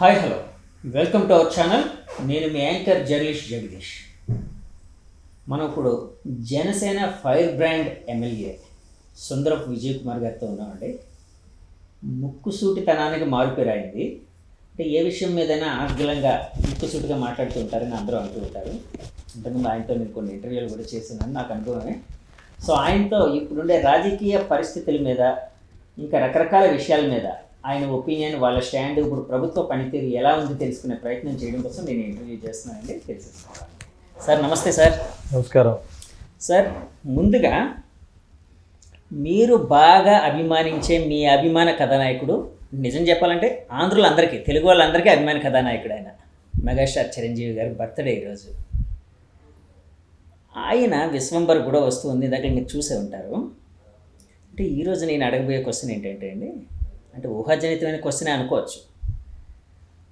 Hi hello welcome to our channel. నేను మీ anchor journalist Jagadish. మనం ఇప్పుడు Janasena fire brand MLA Sundarapu Vijay Kumar గారితో ఉన్నామండి. ముక్కుసూటితనానికి మారుపేరైంది. అంటే ఏ విషయం మీదైనా ఆగ్లంగా ముక్కుసూటిగా మాట్లాడుతూ ఉంటారని అందరూ అంటూ ఉంటారు. ఇంతకుముందు ఆయనతో నేను కొన్ని ఇంటర్వ్యూలు కూడా చేస్తున్నాను, నాకు అనుభవమే. సో ఆయనతో ఇప్పుడుండే రాజకీయ పరిస్థితుల మీద ఇంకా రకరకాల విషయాల మీద ఆయన ఒపీనియన్, వాళ్ళ స్టాండ్, ఇప్పుడు ప్రభుత్వ పనితీరు ఎలా ఉంది తెలుసుకునే ప్రయత్నం చేయడం కోసం నేను ఇంటర్వ్యూ చేస్తున్నానండి. తెలిసేసుకోవాలి. సార్ నమస్తే. సార్ నమస్కారం. సార్ ముందుగా మీరు బాగా అభిమానించే మీ అభిమాన కథానాయకుడు, నిజం చెప్పాలంటే ఆంధ్రులందరికీ, తెలుగు వాళ్ళందరికీ అభిమాన కథానాయకుడు ఆయన మెగాస్టార్ చిరంజీవి గారి బర్త్డే ఈరోజు. ఆయన విశ్వంబర్ కూడా వస్తుంది, దగ్గర మీరు చూసే ఉంటారు. అంటే ఈరోజు నేను అడగబోయే క్వశ్చన్ ఏంటంటే అండి, అంటే ఊహాజనితమైన క్వశ్చనే అనుకోవచ్చు.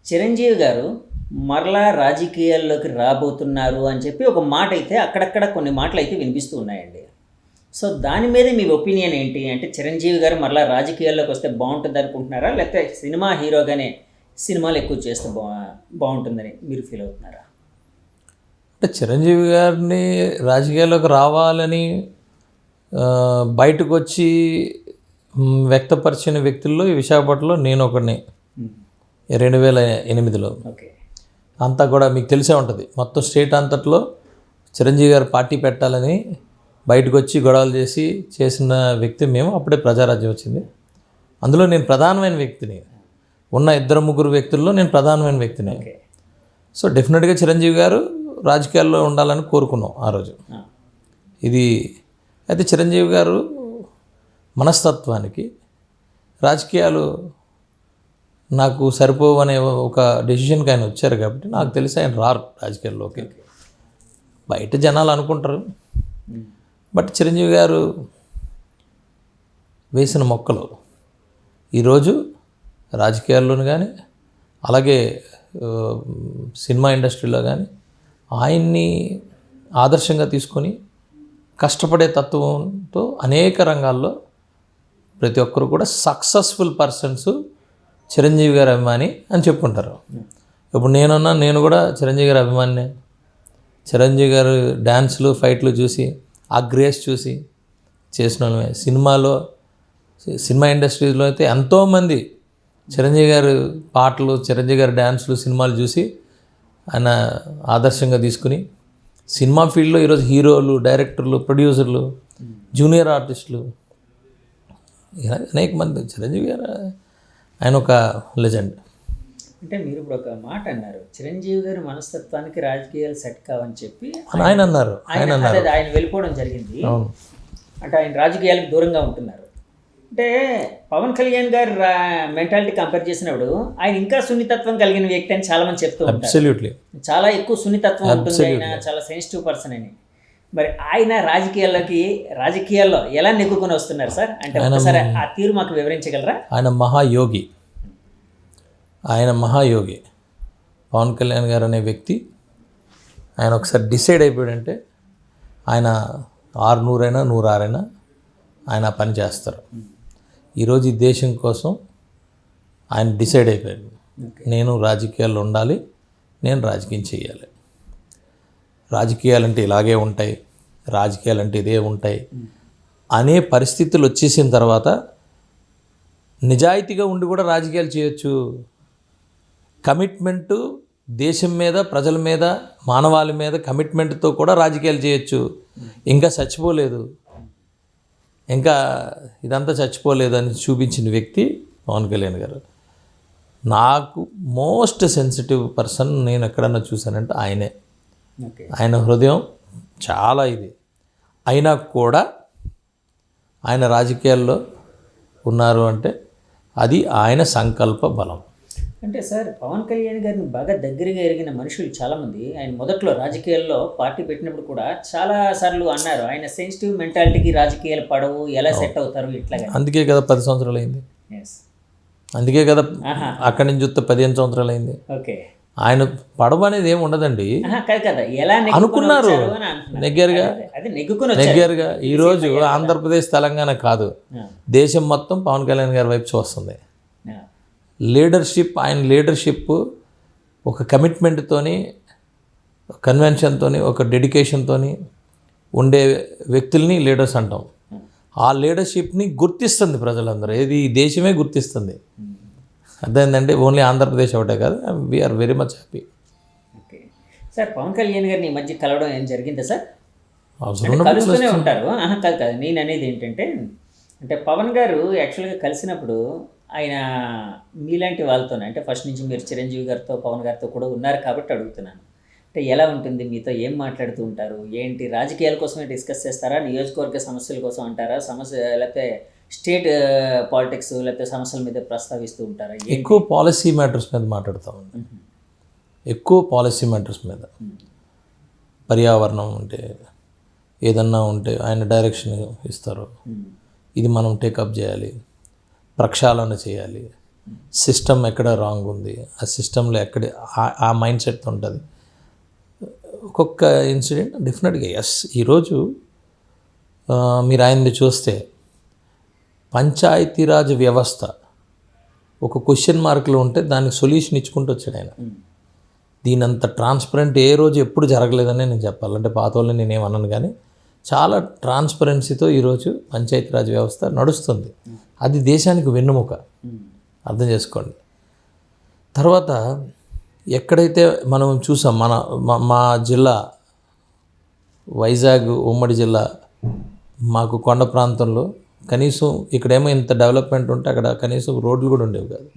చిరంజీవి గారు మరలా రాజకీయాల్లోకి రాబోతున్నారు అని చెప్పి ఒక మాట అయితే అక్కడక్కడ కొన్ని మాటలు అయితే వినిపిస్తూ ఉన్నాయండి. సో దాని మీద మీ ఒపీనియన్ ఏంటి? అంటే చిరంజీవి గారు మరలా రాజకీయాల్లోకి వస్తే బాగుంటుంది అనుకుంటున్నారా, లేకపోతే సినిమా హీరోగానే సినిమాలు ఎక్కువ చేస్తే బాగుంటుందని మీరు ఫీల్ అవుతున్నారా? అంటే చిరంజీవి గారిని రాజకీయాల్లోకి రావాలని బయటకు వచ్చి వ్యక్తపరిచిన వ్యక్తుల్లో ఈ విశాఖపట్నంలో నేను ఒకడిని. 2008లో ఓకే. అంతా కూడా మీకు తెలిసే ఉంటుంది. మొత్తం స్టేట్ అంతట్లో చిరంజీవి గారు పార్టీ పెట్టాలని బయటకు వచ్చి గొడవలు చేసిన వ్యక్తి మేము. అప్పుడే ప్రజారాజ్యం వచ్చింది. అందులో నేను ప్రధానమైన వ్యక్తిని. ఉన్న 2-3 వ్యక్తుల్లో నేను ప్రధానమైన వ్యక్తిని. సో డెఫినెట్గా చిరంజీవి గారు రాజకీయాల్లో ఉండాలని కోరుకున్నాం ఆ రోజు. ఇది అయితే చిరంజీవి గారు మనస్తత్వానికి రాజకీయాలు నాకు సరిపోవనే ఒక డెసిషన్కి ఆయన వచ్చారు. కాబట్టి నాకు తెలిసి ఆయన రారు రాజకీయాల్లోకి. బయట జనాలు అనుకుంటారు. బట్ చిరంజీవి గారు వేసిన మొక్కలు ఈరోజు రాజకీయాల్లోనూ కానీ, అలాగే సినిమా ఇండస్ట్రీలో కానీ ఆయన్ని ఆదర్శంగా తీసుకొని కష్టపడే తత్వంతో అనేక రంగాల్లో ప్రతి ఒక్కరు కూడా సక్సెస్ఫుల్ పర్సన్స్ చిరంజీవి గారి అభిమాని అని చెప్పుకుంటారు. ఇప్పుడు నేను కూడా చిరంజీవి గారి అభిమానినే. చిరంజీవి గారు డ్యాన్స్లు, ఫైట్లు చూసి, ఆ గ్రేస్ చూసి చేసిన వాళ్ళమే. సినిమా ఇండస్ట్రీలో అయితే ఎంతోమంది చిరంజీవి గారి పాటలు, చిరంజీవి గారి డ్యాన్స్లు, సినిమాలు చూసి ఆయన ఆదర్శంగా తీసుకుని సినిమా ఫీల్డ్లో ఈరోజు హీరోలు, డైరెక్టర్లు, ప్రొడ్యూసర్లు, జూనియర్ ఆర్టిస్టులు అనేక మంది. చిరంజీవి గారు ఆయన ఒక లెజెండ్. అంటే మీరు ఇప్పుడు ఒక మాట అన్నారు, చిరంజీవి గారి మనస్తత్వానికి రాజకీయాలు సెట్ కావని చెప్పి ఆయన అన్నారు. ఆయన వెళ్ళిపోవడం జరిగింది. అంటే ఆయన రాజకీయాలకు దూరంగా ఉంటున్నారు. అంటే పవన్ కళ్యాణ్ గారి మెంటాలిటీ కంపేర్ చేసినప్పుడు ఆయన ఇంకా సున్నితత్వం కలిగిన వ్యక్తి అని చాలా మంది చెప్తూ ఉంటారు. అబ్సల్యూట్లీ చాలా ఎక్కువ సున్నితత్వం ఉంటుంది, ఆయన చాలా సెన్సిటివ్ పర్సన్ అని. మరి ఆయన రాజకీయాల్లో ఎలా నెగ్గుకొని వస్తున్నారు సార్? అంటే ఒకసారి ఆ తీరు మాకు వివరించగలరా? ఆయన మహాయోగి పవన్ కళ్యాణ్ గారు అనే వ్యక్తి. ఆయన ఒకసారి డిసైడ్ అయిపోయాడంటే ఆయన 600 అయినా 106 అయినా ఆయన పని చేస్తారు. ఈరోజు ఈ దేశం కోసం ఆయన డిసైడ్ అయిపోయాడు. నేను రాజకీయాల్లో ఉండాలి, నేను రాజకీయం చేయాలి. రాజకీయాలంటే ఇలాగే ఉంటాయి, రాజకీయాలంటే ఇదే ఉంటాయి అనే పరిస్థితులు వచ్చేసిన తర్వాత నిజాయితీగా ఉండి కూడా రాజకీయాలు చేయొచ్చు. కమిట్మెంటు దేశం మీద, ప్రజల మీద, మానవాళి మీద కమిట్మెంట్తో కూడా రాజకీయాలు చేయొచ్చు. ఇంకా చచ్చిపోలేదు, ఇంకా ఇదంతా చచ్చిపోలేదని చూపించిన వ్యక్తి పవన్ కళ్యాణ్ గారు. నాకు మోస్ట్ సెన్సిటివ్ పర్సన్ నేను ఎక్కడన్నా చూశానంటే ఆయనే. ఆయన హృదయం చాలా ఇది అయినా కూడా ఆయన రాజకీయాల్లో ఉన్నారు అంటే అది ఆయన సంకల్ప బలం. అంటే సార్, పవన్ కళ్యాణ్ గారిని బాగా దగ్గరగా ఎరిగిన మనుషులు చాలామంది ఆయన మొదట్లో రాజకీయాల్లో పార్టీ పెట్టినప్పుడు కూడా చాలా సార్లు అన్నారు, ఆయన సెన్సిటివ్ మెంటాలిటీకి రాజకీయాలు పడవు, ఎలా సెట్ అవుతారు ఇట్లాగా. అందుకే కదా 10 సంవత్సరాలు అయింది. అందుకే కదా అక్కడి నుంచి చూస్తే 15 సంవత్సరాలు అయింది. ఓకే. ఆయన పడవ అనేది ఏమి ఉండదండి. కదా ఎలా అనుకున్నారు, నెగ్గారుగా. ఈరోజు ఆంధ్రప్రదేశ్, తెలంగాణ కాదు, దేశం మొత్తం పవన్ కళ్యాణ్ గారి వైపు చూస్తుంది. ఆయన లీడర్షిప్ ఒక కమిట్మెంట్తోని, కన్వెన్షన్తోని, ఒక డెడికేషన్తోని ఉండే వ్యక్తుల్ని లీడర్స్ అంటాం. ఆ లీడర్షిప్ని గుర్తిస్తుంది ప్రజలందరూ, ఈ దేశమే గుర్తిస్తుంది. అర్థమైందంటే ఓన్లీ ఆంధ్రప్రదేశ్ ఒకటే కాదు. We're very much happy. Okay sir, Pawan Kalyan గారిని ఈ మధ్య కలవడం ఏం జరిగిందా సార్? అవసరం కలుస్తూనే ఉంటారు. కాదు నేను అనేది ఏంటంటే, అంటే పవన్ గారు యాక్చువల్గా కలిసినప్పుడు ఆయన మీలాంటి వాళ్ళతోనే, అంటే ఫస్ట్ నుంచి మీరు చిరంజీవి గారితో పవన్ గారితో కూడా ఉన్నారు కాబట్టి అడుగుతున్నాను. అంటే ఎలా ఉంటుంది, మీతో ఏం మాట్లాడుతూ ఉంటారు, ఏంటి, రాజకీయాల కోసమే డిస్కస్ చేస్తారా, నియోజకవర్గ సమస్యల కోసం అంటారా, లేకపోతే స్టేట్ పాలిటిక్స్ లేకపోతే సమస్యల మీద ప్రస్తావిస్తూ ఉంటారా? ఎక్కువ పాలసీ మ్యాటర్స్ మీద మాట్లాడతామండి. ఎక్కువ పాలసీ మ్యాటర్స్ మీద, పర్యావరణం ఉంటే ఏదన్నా ఉంటే ఆయన డైరెక్షన్ ఇస్తారు. ఇది మనం టేకప్ చేయాలి, ప్రక్షాళన చేయాలి, సిస్టమ్ ఎక్కడ రాంగ్ ఉంది, ఆ సిస్టంలో ఎక్కడ ఆ మైండ్ సెట్ ఉంటుంది. ఒక్కొక్క ఇన్సిడెంట్ డెఫినెట్గా ఎస్. ఈరోజు మీరు ఆయన్ని చూస్తే పంచాయతీరాజ్ వ్యవస్థ ఒక క్వశ్చన్ మార్కులు ఉంటే దానికి సొల్యూషన్ ఇచ్చుకుంటూ వచ్చాడు ఆయన. దీనంత ట్రాన్స్పరెంట్ ఏ రోజు ఎప్పుడు జరగలేదని నేను చెప్పాలంటే, పాత వాళ్ళని నేనేమన్నాను, కానీ చాలా ట్రాన్స్పరెన్సీతో ఈరోజు పంచాయతీరాజ్ వ్యవస్థ నడుస్తుంది. అది దేశానికి వెన్నుముక, అర్థం చేసుకోండి. తర్వాత ఎక్కడైతే మనం చూసాం, మా జిల్లా వైజాగ్ ఉమ్మడి జిల్లా, మాకు కొండ ప్రాంతంలో కనీసం ఇక్కడేమో ఇంత డెవలప్మెంట్ ఉంటే అక్కడ కనీసం రోడ్లు కూడా ఉండేవి కాదు.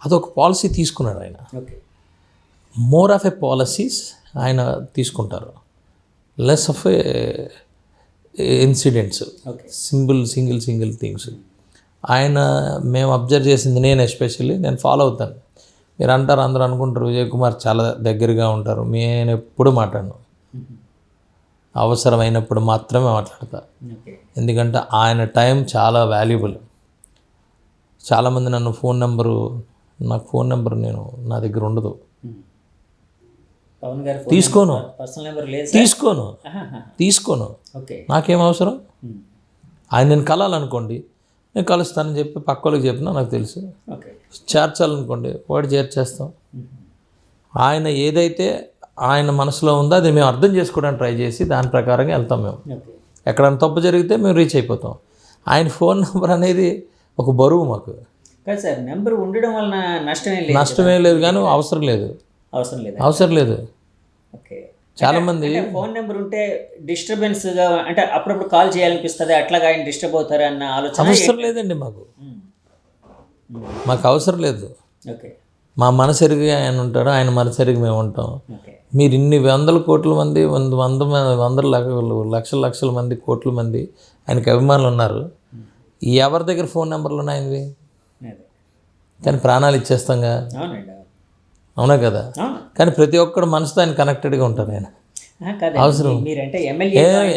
అదొక పాలసీ తీసుకున్నాడు ఆయన. మోర్ ఆఫ్ ఏ పాలసీస్ ఆయన తీసుకుంటారు, less of A incidents, single things. ఆయన మేము అబ్జర్వ్ చేసింది, నేను ఎస్పెషల్లీ నేను ఫాలో అవుతాను. మీరు అంటారు, అందరూ అనుకుంటారు విజయ్ కుమార్ చాలా దగ్గరగా ఉంటారు. నేను ఎప్పుడు మాట్లాడను, అవసరమైనప్పుడు మాత్రమే మాట్లాడతా. ఎందుకంటే ఆయన టైం చాలా వాల్యుబుల్. చాలామంది నాకు ఫోన్ నెంబరు నా దగ్గర ఉండదు, తీసుకోను. నాకేం అవసరం? ఆయన నేను కలాలనుకోండి, నేను కలుస్తానని చెప్పి పక్క వాళ్ళకి చెప్పినా నాకు తెలుసు. చేర్చాలనుకోండి, వాడు చేర్చేస్తాం. ఆయన ఏదైతే ఆయన మనసులో ఉందో అది మేము అర్థం చేసుకోవడానికి ట్రై చేసి దాని ప్రకారంగా వెళ్తాం. మేము ఎక్కడైనా తప్పు జరిగితే మేము రీచ్ అయిపోతాం. ఆయన ఫోన్ నెంబర్ అనేది ఒక బరువు మాకు. సార్, నెంబర్ ఉండడం వలన నష్టమే లేదు, కానీ అవసరం లేదు. చాలామంది ఫోన్ నెంబర్ ఉంటే డిస్టర్బెన్స్గా, అంటే అప్పుడప్పుడు కాల్ చేయాలనిపిస్తుంది, అట్లాగా ఆయన డిస్టర్బ్ అవుతారు అన్న ఆలోచన అవసరం లేదండి. మాకు అవసరం లేదు. మా మనసెరిగి ఆయన ఉంటాడు, ఆయన మనసెరిగి మేము ఉంటాం. మీరు ఇన్ని వందల కోట్ల మంది, లక్షల మంది, కోట్ల మంది ఆయనకి అభిమానులు ఉన్నారు. ఎవరి దగ్గర ఫోన్ నెంబర్లు ఉన్నాయండి? కానీ ప్రాణాలు ఇచ్చేస్తాంగా, అవునా కదా? కానీ ప్రతి ఒక్కడు మనసుతో ఆయన కనెక్టెడ్గా ఉంటారు. ఆయన అవసరం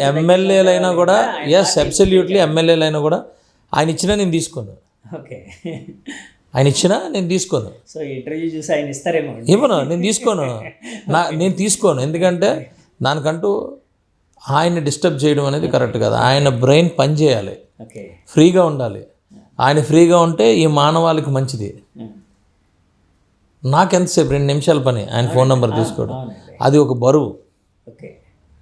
ఎమ్మెల్యేలైనా కూడా, ఎస్ అబ్సల్యూట్లీ ఎమ్మెల్యేలైనా కూడా ఆయన ఇచ్చినా నేను తీసుకోను. ఆయన ఇచ్చినా నేను తీసుకోను. సో ఇంటర్వ్యూ చూసి ఆయన ఇస్తారేమో. నేను తీసుకోను. ఎందుకంటే దానికంటూ ఆయన డిస్టర్బ్ చేయడం అనేది కరెక్ట్ కాదు. ఆయన బ్రెయిన్ పని చేయాలి, ఫ్రీగా ఉండాలి. ఆయన ఫ్రీగా ఉంటే ఈ మానవాళికి మంచిది. నాకెంతసేపు 2 నిమిషాల పని ఆయన ఫోన్ నెంబర్ తీసుకోవడం, అది ఒక బరువు.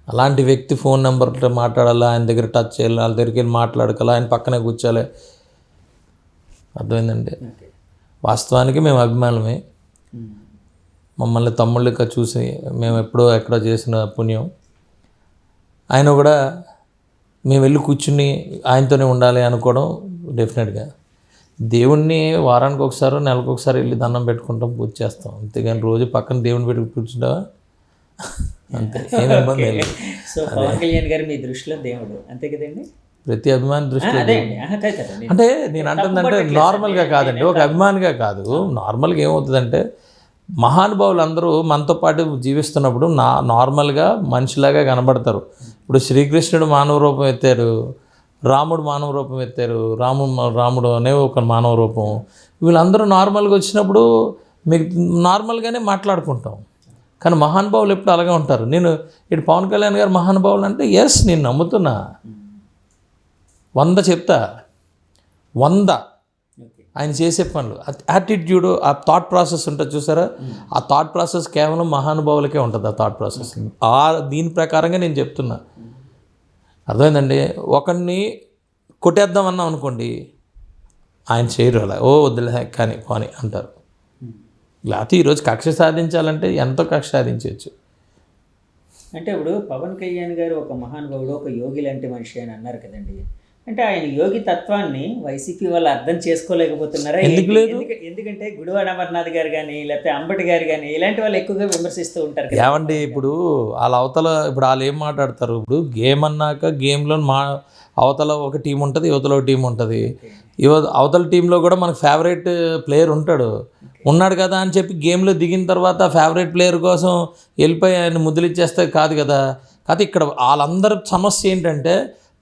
అలాంటి వ్యక్తి ఫోన్ నెంబర్తో మాట్లాడాలి, ఆయన దగ్గర టచ్ చేయాలి, వాళ్ళ దగ్గరికి వెళ్ళి మాట్లాడకాలి, ఆయన పక్కనే కూర్చోాలి. అర్థమైందండి. వాస్తవానికి మేము అభిమానమే. మమ్మల్ని తమ్ముళ్ళగా చూసి మేము ఎక్కడో చేసిన పుణ్యం. ఆయన కూడా మేము వెళ్ళి కూర్చుని ఆయనతోనే ఉండాలి అనుకోవడం డెఫినెట్గా. దేవుణ్ణి వారానికి ఒకసారి, నెలకు ఒకసారి వెళ్ళి దండం పెట్టుకుంటాం, పూజ చేస్తాం. అంతేగాని రోజు పక్కన దేవుని పెట్టుకు కూర్చుంటావా? అంతే, ఏమి ఇబ్బంది లేదు. సో పవన్ కళ్యాణ్ గారు మీ దృష్టిలో దేవుడు, అంతే కదండి? ప్రతి అభిమాని దృష్టిలో అంటే నేను అంటుందంటే నార్మల్గా కాదండి, ఒక అభిమానిగా కాదు. నార్మల్గా ఏమవుతుందంటే, మహానుభావులు అందరూ మనతో పాటు జీవిస్తున్నప్పుడు నార్మల్గా మనిషిలాగా కనబడతారు. ఇప్పుడు శ్రీకృష్ణుడు మానవ రూపం ఎత్తారు, రాముడు మానవ రూపం ఎత్తారు, రాముడు అనే ఒక మానవ రూపం. వీళ్ళందరూ నార్మల్గా వచ్చినప్పుడు మీకు నార్మల్గానే మాట్లాడుకుంటాం. కానీ మహానుభావులు ఎప్పుడు అలాగే ఉంటారు. నేను ఇటు పవన్ కళ్యాణ్ గారు మహానుభావులు అంటే ఎస్, నేను నమ్ముతున్నా, 100 చెప్తా, 100 ఆయన చేసే పనులు, యాటిట్యూడ్, ఆ థాట్ ప్రాసెస్ ఉంటుంది చూసారా, ఆ థాట్ ప్రాసెస్ కేవలం మహానుభావులకే ఉంటుంది. ఆ థాట్ ప్రాసెస్ దీని ప్రకారంగా నేను చెప్తున్నా. అర్థమైందండి. ఒకరిని కొట్టేద్దాం అన్నాం అనుకోండి, ఆయన చేయరు అలా, ఓ వద్దులే కానీ పోనీ అంటారు. లేకపోతే ఈరోజు కక్ష సాధించాలంటే ఎంతో కక్ష సాధించవచ్చు. అంటే ఇప్పుడు పవన్ కళ్యాణ్ గారు ఒక మహానుభావుడు, ఒక యోగి లాంటి మనిషి అని అన్నారు కదండి. అంటే ఆయన యోగి తత్వాన్ని వైసీపీ వాళ్ళు అర్థం చేసుకోలేకపోతున్నారా? ఎందుకు లేదు? ఎందుకంటే గుడివాడ అమర్నాథ్ గారు కానీ లేకపోతే అంబటి గారు కానీ ఇలాంటి వాళ్ళు ఎక్కువగా విమర్శిస్తూ ఉంటారు కదా. ఏమండి ఇప్పుడు వాళ్ళ అవతల ఇప్పుడు వాళ్ళు ఏం మాట్లాడతారు, ఇప్పుడు గేమ్ అన్నాక గేమ్లో అవతల ఒక టీం ఉంటుంది, యువతలో ఒక టీం ఉంటుంది. అవతల టీంలో కూడా మనకు ఫేవరెట్ ప్లేయర్ ఉన్నాడు కదా అని చెప్పి గేమ్లో దిగిన తర్వాత ఫేవరెట్ ప్లేయర్ కోసం వెళ్ళిపోయి ఆయన ముద్దులు ఇచ్చేస్తే కాదు కదా. కాకపోతే ఇక్కడ వాళ్ళందరి సమస్య ఏంటంటే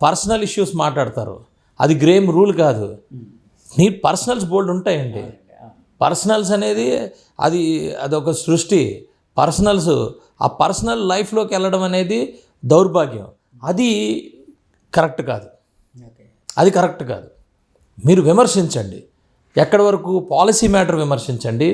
పర్సనల్ ఇష్యూస్ మాట్లాడతారు. అది గేమ్ రూల్ కాదు. నీ పర్సనల్స్ బోల్డ్ ఉంటాయండి. పర్సనల్స్ అనేది అదొక సృష్టి. పర్సనల్స్, ఆ పర్సనల్ లైఫ్లోకి వెళ్ళడం అనేది దౌర్భాగ్యం. అది కరెక్ట్ కాదు. అది కరెక్ట్ కాదు. మీరు విమర్శించండి, ఎక్కడి వరకు పాలసీ మ్యాటర్ విమర్శించండి,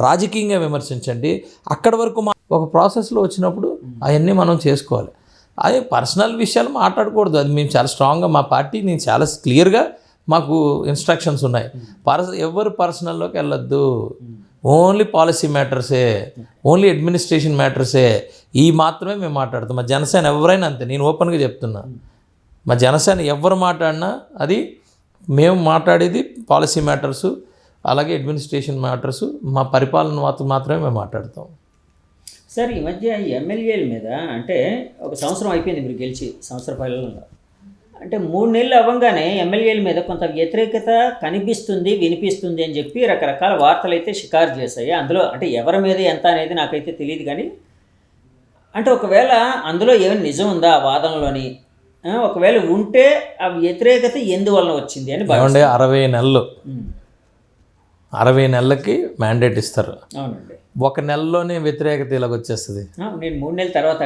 రాజకీయంగా విమర్శించండి. అక్కడి వరకు ఒక ప్రాసెస్లో వచ్చినప్పుడు అవన్నీ మనం చేసుకోవాలి. అదే పర్సనల్ విషయాలు మాట్లాడకూడదు. అది మేము చాలా స్ట్రాంగ్గా, మా పార్టీ నేను చాలా క్లియర్గా మాకు ఇన్స్ట్రక్షన్స్ ఉన్నాయి. ఎవరు పర్సనల్లోకి వెళ్ళొద్దు, ఓన్లీ పాలసీ మ్యాటర్సే, ఓన్లీ అడ్మినిస్ట్రేషన్ మ్యాటర్సే, ఈ మాత్రమే మేము మాట్లాడతాం. మా జనసేన ఎవరైనా అంతే, నేను ఓపెన్గా చెప్తున్నా. మా జనసేన ఎవరు మాట్లాడినా అది మేము మాట్లాడేది పాలసీ మ్యాటర్సు, అలాగే అడ్మినిస్ట్రేషన్ మ్యాటర్సు, మా పరిపాలన మాత్రమే మేము మాట్లాడతాం. సార్ ఈ మధ్య ఈ ఎమ్మెల్యేల మీద అంటే ఒక సంవత్సరం అయిపోయింది మీరు గెలిచి, సంవత్సర పాలనలో అంటే 3 నెలలు అవ్వగానే ఎమ్మెల్యేల మీద కొంత వ్యతిరేకత కనిపిస్తుంది, వినిపిస్తుంది అని చెప్పి రకరకాల వార్తలు అయితే షికారు చేశాయి. అందులో అంటే ఎవరి మీద ఎంత అనేది నాకైతే తెలియదు, కానీ అంటే ఒకవేళ అందులో ఏమైనా నిజం ఉందా ఆ వాదనలోని, ఒకవేళ ఉంటే ఆ వ్యతిరేకత ఎందువల్ల వచ్చింది అని బాగుండే. 60 నెలలకి మ్యాండేట్ ఇస్తారు. అవునండి. ఒక నెలలోనే వ్యతిరేకత ఇలాగ వచ్చేస్తుంది. నేను 3 నెలల తర్వాత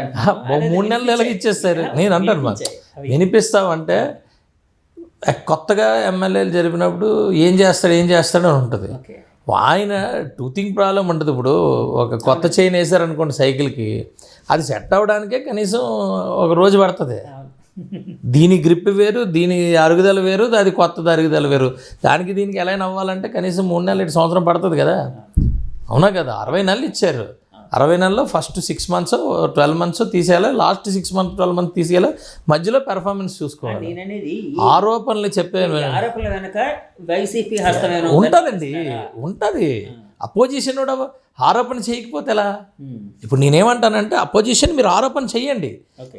3 నెలలు ఎలాగ ఇచ్చేస్తారు. నేను అంటాను మరి వినిపిస్తామంటే కొత్తగా ఎమ్మెల్యేలు జరిపినప్పుడు ఏం చేస్తాడు అని ఉంటుంది. ఆయన టూతింగ్ ప్రాబ్లం ఉంటుంది. ఇప్పుడు ఒక కొత్త చైన్ వేసారనుకోండి సైకిల్కి, అది సెట్ అవ్వడానికే కనీసం ఒక రోజు పడుతుంది. దీని గ్రిప్ వేరు, దీని అరుగుదల వేరు, అది కొత్తది అరుగుదల వేరు. దీనికి ఎలా అవ్వాలంటే కనీసం 3 నెలలు, సంవత్సరం పడుతుంది కదా. అవునా కదా. 60 నెలలు ఇచ్చారు. 60 నెలల్లో ఫస్ట్ 6 months 12 months తీసేయాలి, లాస్ట్ 6 months 12 months తీసేయాలి, మధ్యలో పెర్ఫార్మెన్స్ చూసుకోవాలి. ఆరోపణలు చెప్పాను ఉంటుందండి, ఉంటుంది. అపోజిషన్ కూడా ఆరోపణ చేయకపోతే ఎలా? ఇప్పుడు నేనేమంటానంటే అపోజిషన్ మీరు ఆరోపణ చెయ్యండి,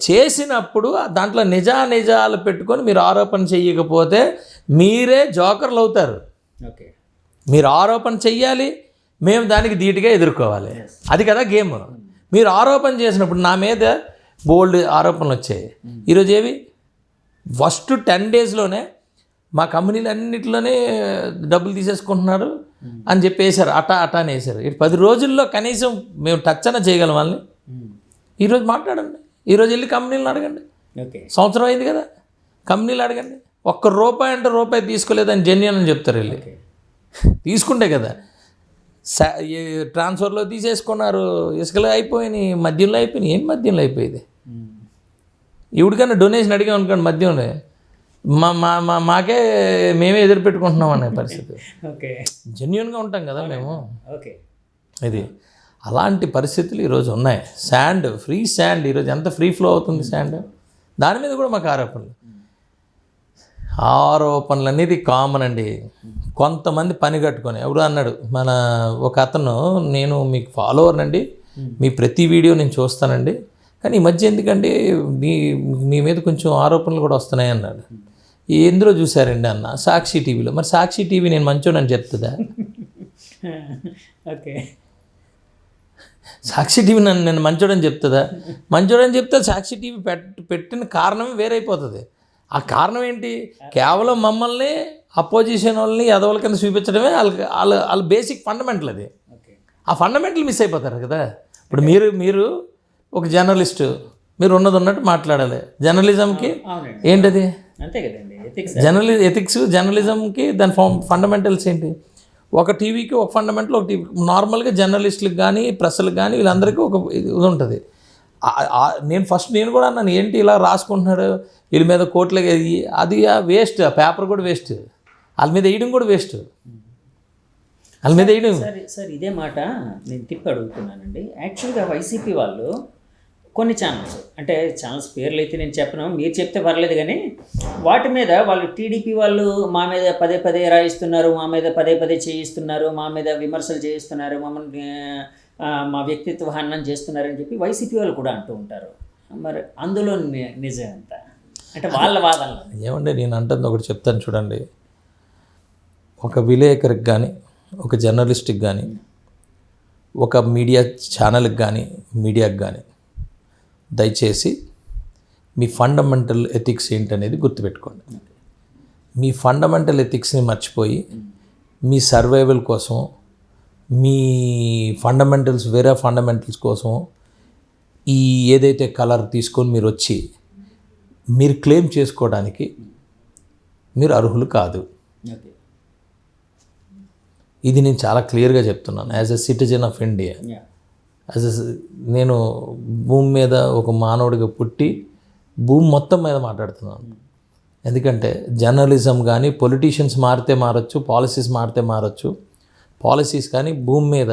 చేసినప్పుడు దాంట్లో నిజాలు పెట్టుకొని మీరు ఆరోపణ చెయ్యకపోతే మీరే జోకర్లు అవుతారు. మీరు ఆరోపణ చెయ్యాలి, మేము దానికి ధీటుగా ఎదుర్కోవాలి. అది కదా గేమ్. మీరు ఆరోపణ చేసినప్పుడు నా మీద బోల్డ్ ఆరోపణలు వచ్చాయి. ఈరోజు ఏవి ఫస్ట్ 10 daysలోనే మా కంపెనీలు అన్నింటిలోనే డబ్బులు తీసేసుకుంటున్నారు అని చెప్పి వేశారు, అటా అని వేశారు. 10 రోజుల్లో కనీసం మేము టచ్ అన్న చేయగలం వాళ్ళని. ఈరోజు మాట్లాడండి, ఈరోజు వెళ్ళి కంపెనీలను అడగండి. సంవత్సరం అయింది కదా, కంపెనీలు అడగండి. ₹1 అంటే రూపాయి తీసుకోలేదని జెన్యూన్ అని చెప్తారు. వెళ్ళి తీసుకుంటే కదా. ట్రాన్స్ఫర్లో తీసేసుకున్నారు, ఇసుకలో అయిపోయినాయి, మద్యంలో అయిపోయినాయి. ఏం మద్యంలో అయిపోయింది? ఇవిడికన్నా డొనేషన్ అడిగాం అనుకోండి మద్యంలో, మాకే మేమే ఎదురు పెట్టుకుంటున్నాం అనే పరిస్థితి. జెన్యూన్గా ఉంటాం కదా మేము. ఇది అలాంటి పరిస్థితులు ఈరోజు ఉన్నాయి. ఫ్రీ శాండ్ ఈరోజు ఎంత ఫ్రీ ఫ్లో అవుతుంది శాండ్, దాని మీద కూడా మాకు ఆరోపణలు అనేది కామన్ అండి. కొంతమంది పని కట్టుకొని ఎవరు అన్నాడు, మన ఒక అతను, నేను మీకు ఫాలోవర్ అండి, మీ ప్రతి వీడియో నేను చూస్తానండి, కానీ ఈ మధ్య ఎందుకండి మీ మీద కొంచెం ఆరోపణలు కూడా వస్తున్నాయి అన్నాడు. ఎందులో చూసారండి అన్న? సాక్షి టీవీలో. మరి సాక్షి టీవీ నేను మంచోడని చెప్తుందా? సాక్షి టీవీ నేను మంచోడని చెప్తుందా? మంచోడని చెప్తే సాక్షి టీవీ పెట్టిన కారణమే వేరైపోతుంది. ఆ కారణం ఏంటి? కేవలం మమ్మల్ని అపోజిషన్ వాళ్ళని ఎదవల కింద చూపించడమే వాళ్ళ బేసిక్ ఫండమెంటల్. అది ఆ ఫండమెంటల్ మిస్ అయిపోతారు కదా. ఇప్పుడు మీరు ఒక జర్నలిస్టు, మీరు ఉన్నది ఉన్నట్టు మాట్లాడాలి. జర్నలిజంకి ఏంటది? అంతే కదండి ఎథిక్స్. ఎథిక్స్ జర్నలిజంకి దాని ఫండమెంటల్స్ ఏంటి? ఒక టీవీకి ఒక ఫండమెంటల్, ఒక టీవీ నార్మల్గా జర్నలిస్టులకు కానీ ప్రెస్లకు కానీ వీళ్ళందరికీ ఒక ఇది ఉంటుంది. నేను కూడా అన్నాను, ఏంటి ఇలా రాసుకుంటున్నాడు వీళ్ళ మీద కోట్లకి, అది వేస్ట్, ఆ పేపర్ కూడా వేస్ట్, వాళ్ళ మీద వేయడం కూడా వేస్ట్, వాళ్ళ మీద వేయడం. సార్ ఇదే మాట నేను తిప్పి అడుగుతున్నానండి. యాక్చువల్గా వైసీపీ వాళ్ళు కొన్ని ఛానల్స్, అంటే ఛానల్స్ పేర్లు అయితే నేను చెప్పను, మీరు చెప్తే పర్లేదు, కానీ వాటి మీద వాళ్ళు టీడీపీ వాళ్ళు మా మీద పదే పదే రాయిస్తున్నారు, మా మీద పదే పదే చేయిస్తున్నారు, మా మీద విమర్శలు చేయిస్తున్నారు, మమ్మల్ని మా వ్యక్తిత్వ హననం చేస్తున్నారని చెప్పి వైసీపీ వాళ్ళు కూడా అంటూ ఉంటారు. మరి అందులో నిజం ఎంత అంటే వాళ్ళ వాదనలు ఏమంటే నేను అంటుంది ఒకటి చెప్తాను చూడండి. ఒక విలేకరికి కానీ, ఒక జర్నలిస్ట్కి కానీ, ఒక మీడియా ఛానల్కి కానీ, మీడియాకి కానీ దయచేసి మీ ఫండమెంటల్ ఎథిక్స్ ఏంటనేది గుర్తుపెట్టుకోండి. మీ ఫండమెంటల్ ఎథిక్స్ని మర్చిపోయి మీ సర్వైవల్ కోసం, మీ ఫండమెంటల్స్ వేరే ఫండమెంటల్స్ కోసం ఈ ఏదైతే కలర్ తీసుకొని మీరు వచ్చి మీరు క్లెయిమ్ చేసుకోవడానికి మీరు అర్హులు కాదు. ఇది నేను చాలా క్లియర్గా చెప్తున్నాను. As a citizen of India, నేను భూమి మీద ఒక మానవుడిగా పుట్టి భూమి మొత్తం మీద మాట్లాడుతున్నాను. ఎందుకంటే జర్నలిజం కానీ పొలిటీషియన్స్ మారితే మారచ్చు, పాలసీస్ మారితే మారచ్చు, పాలసీస్ కానీ భూమి మీద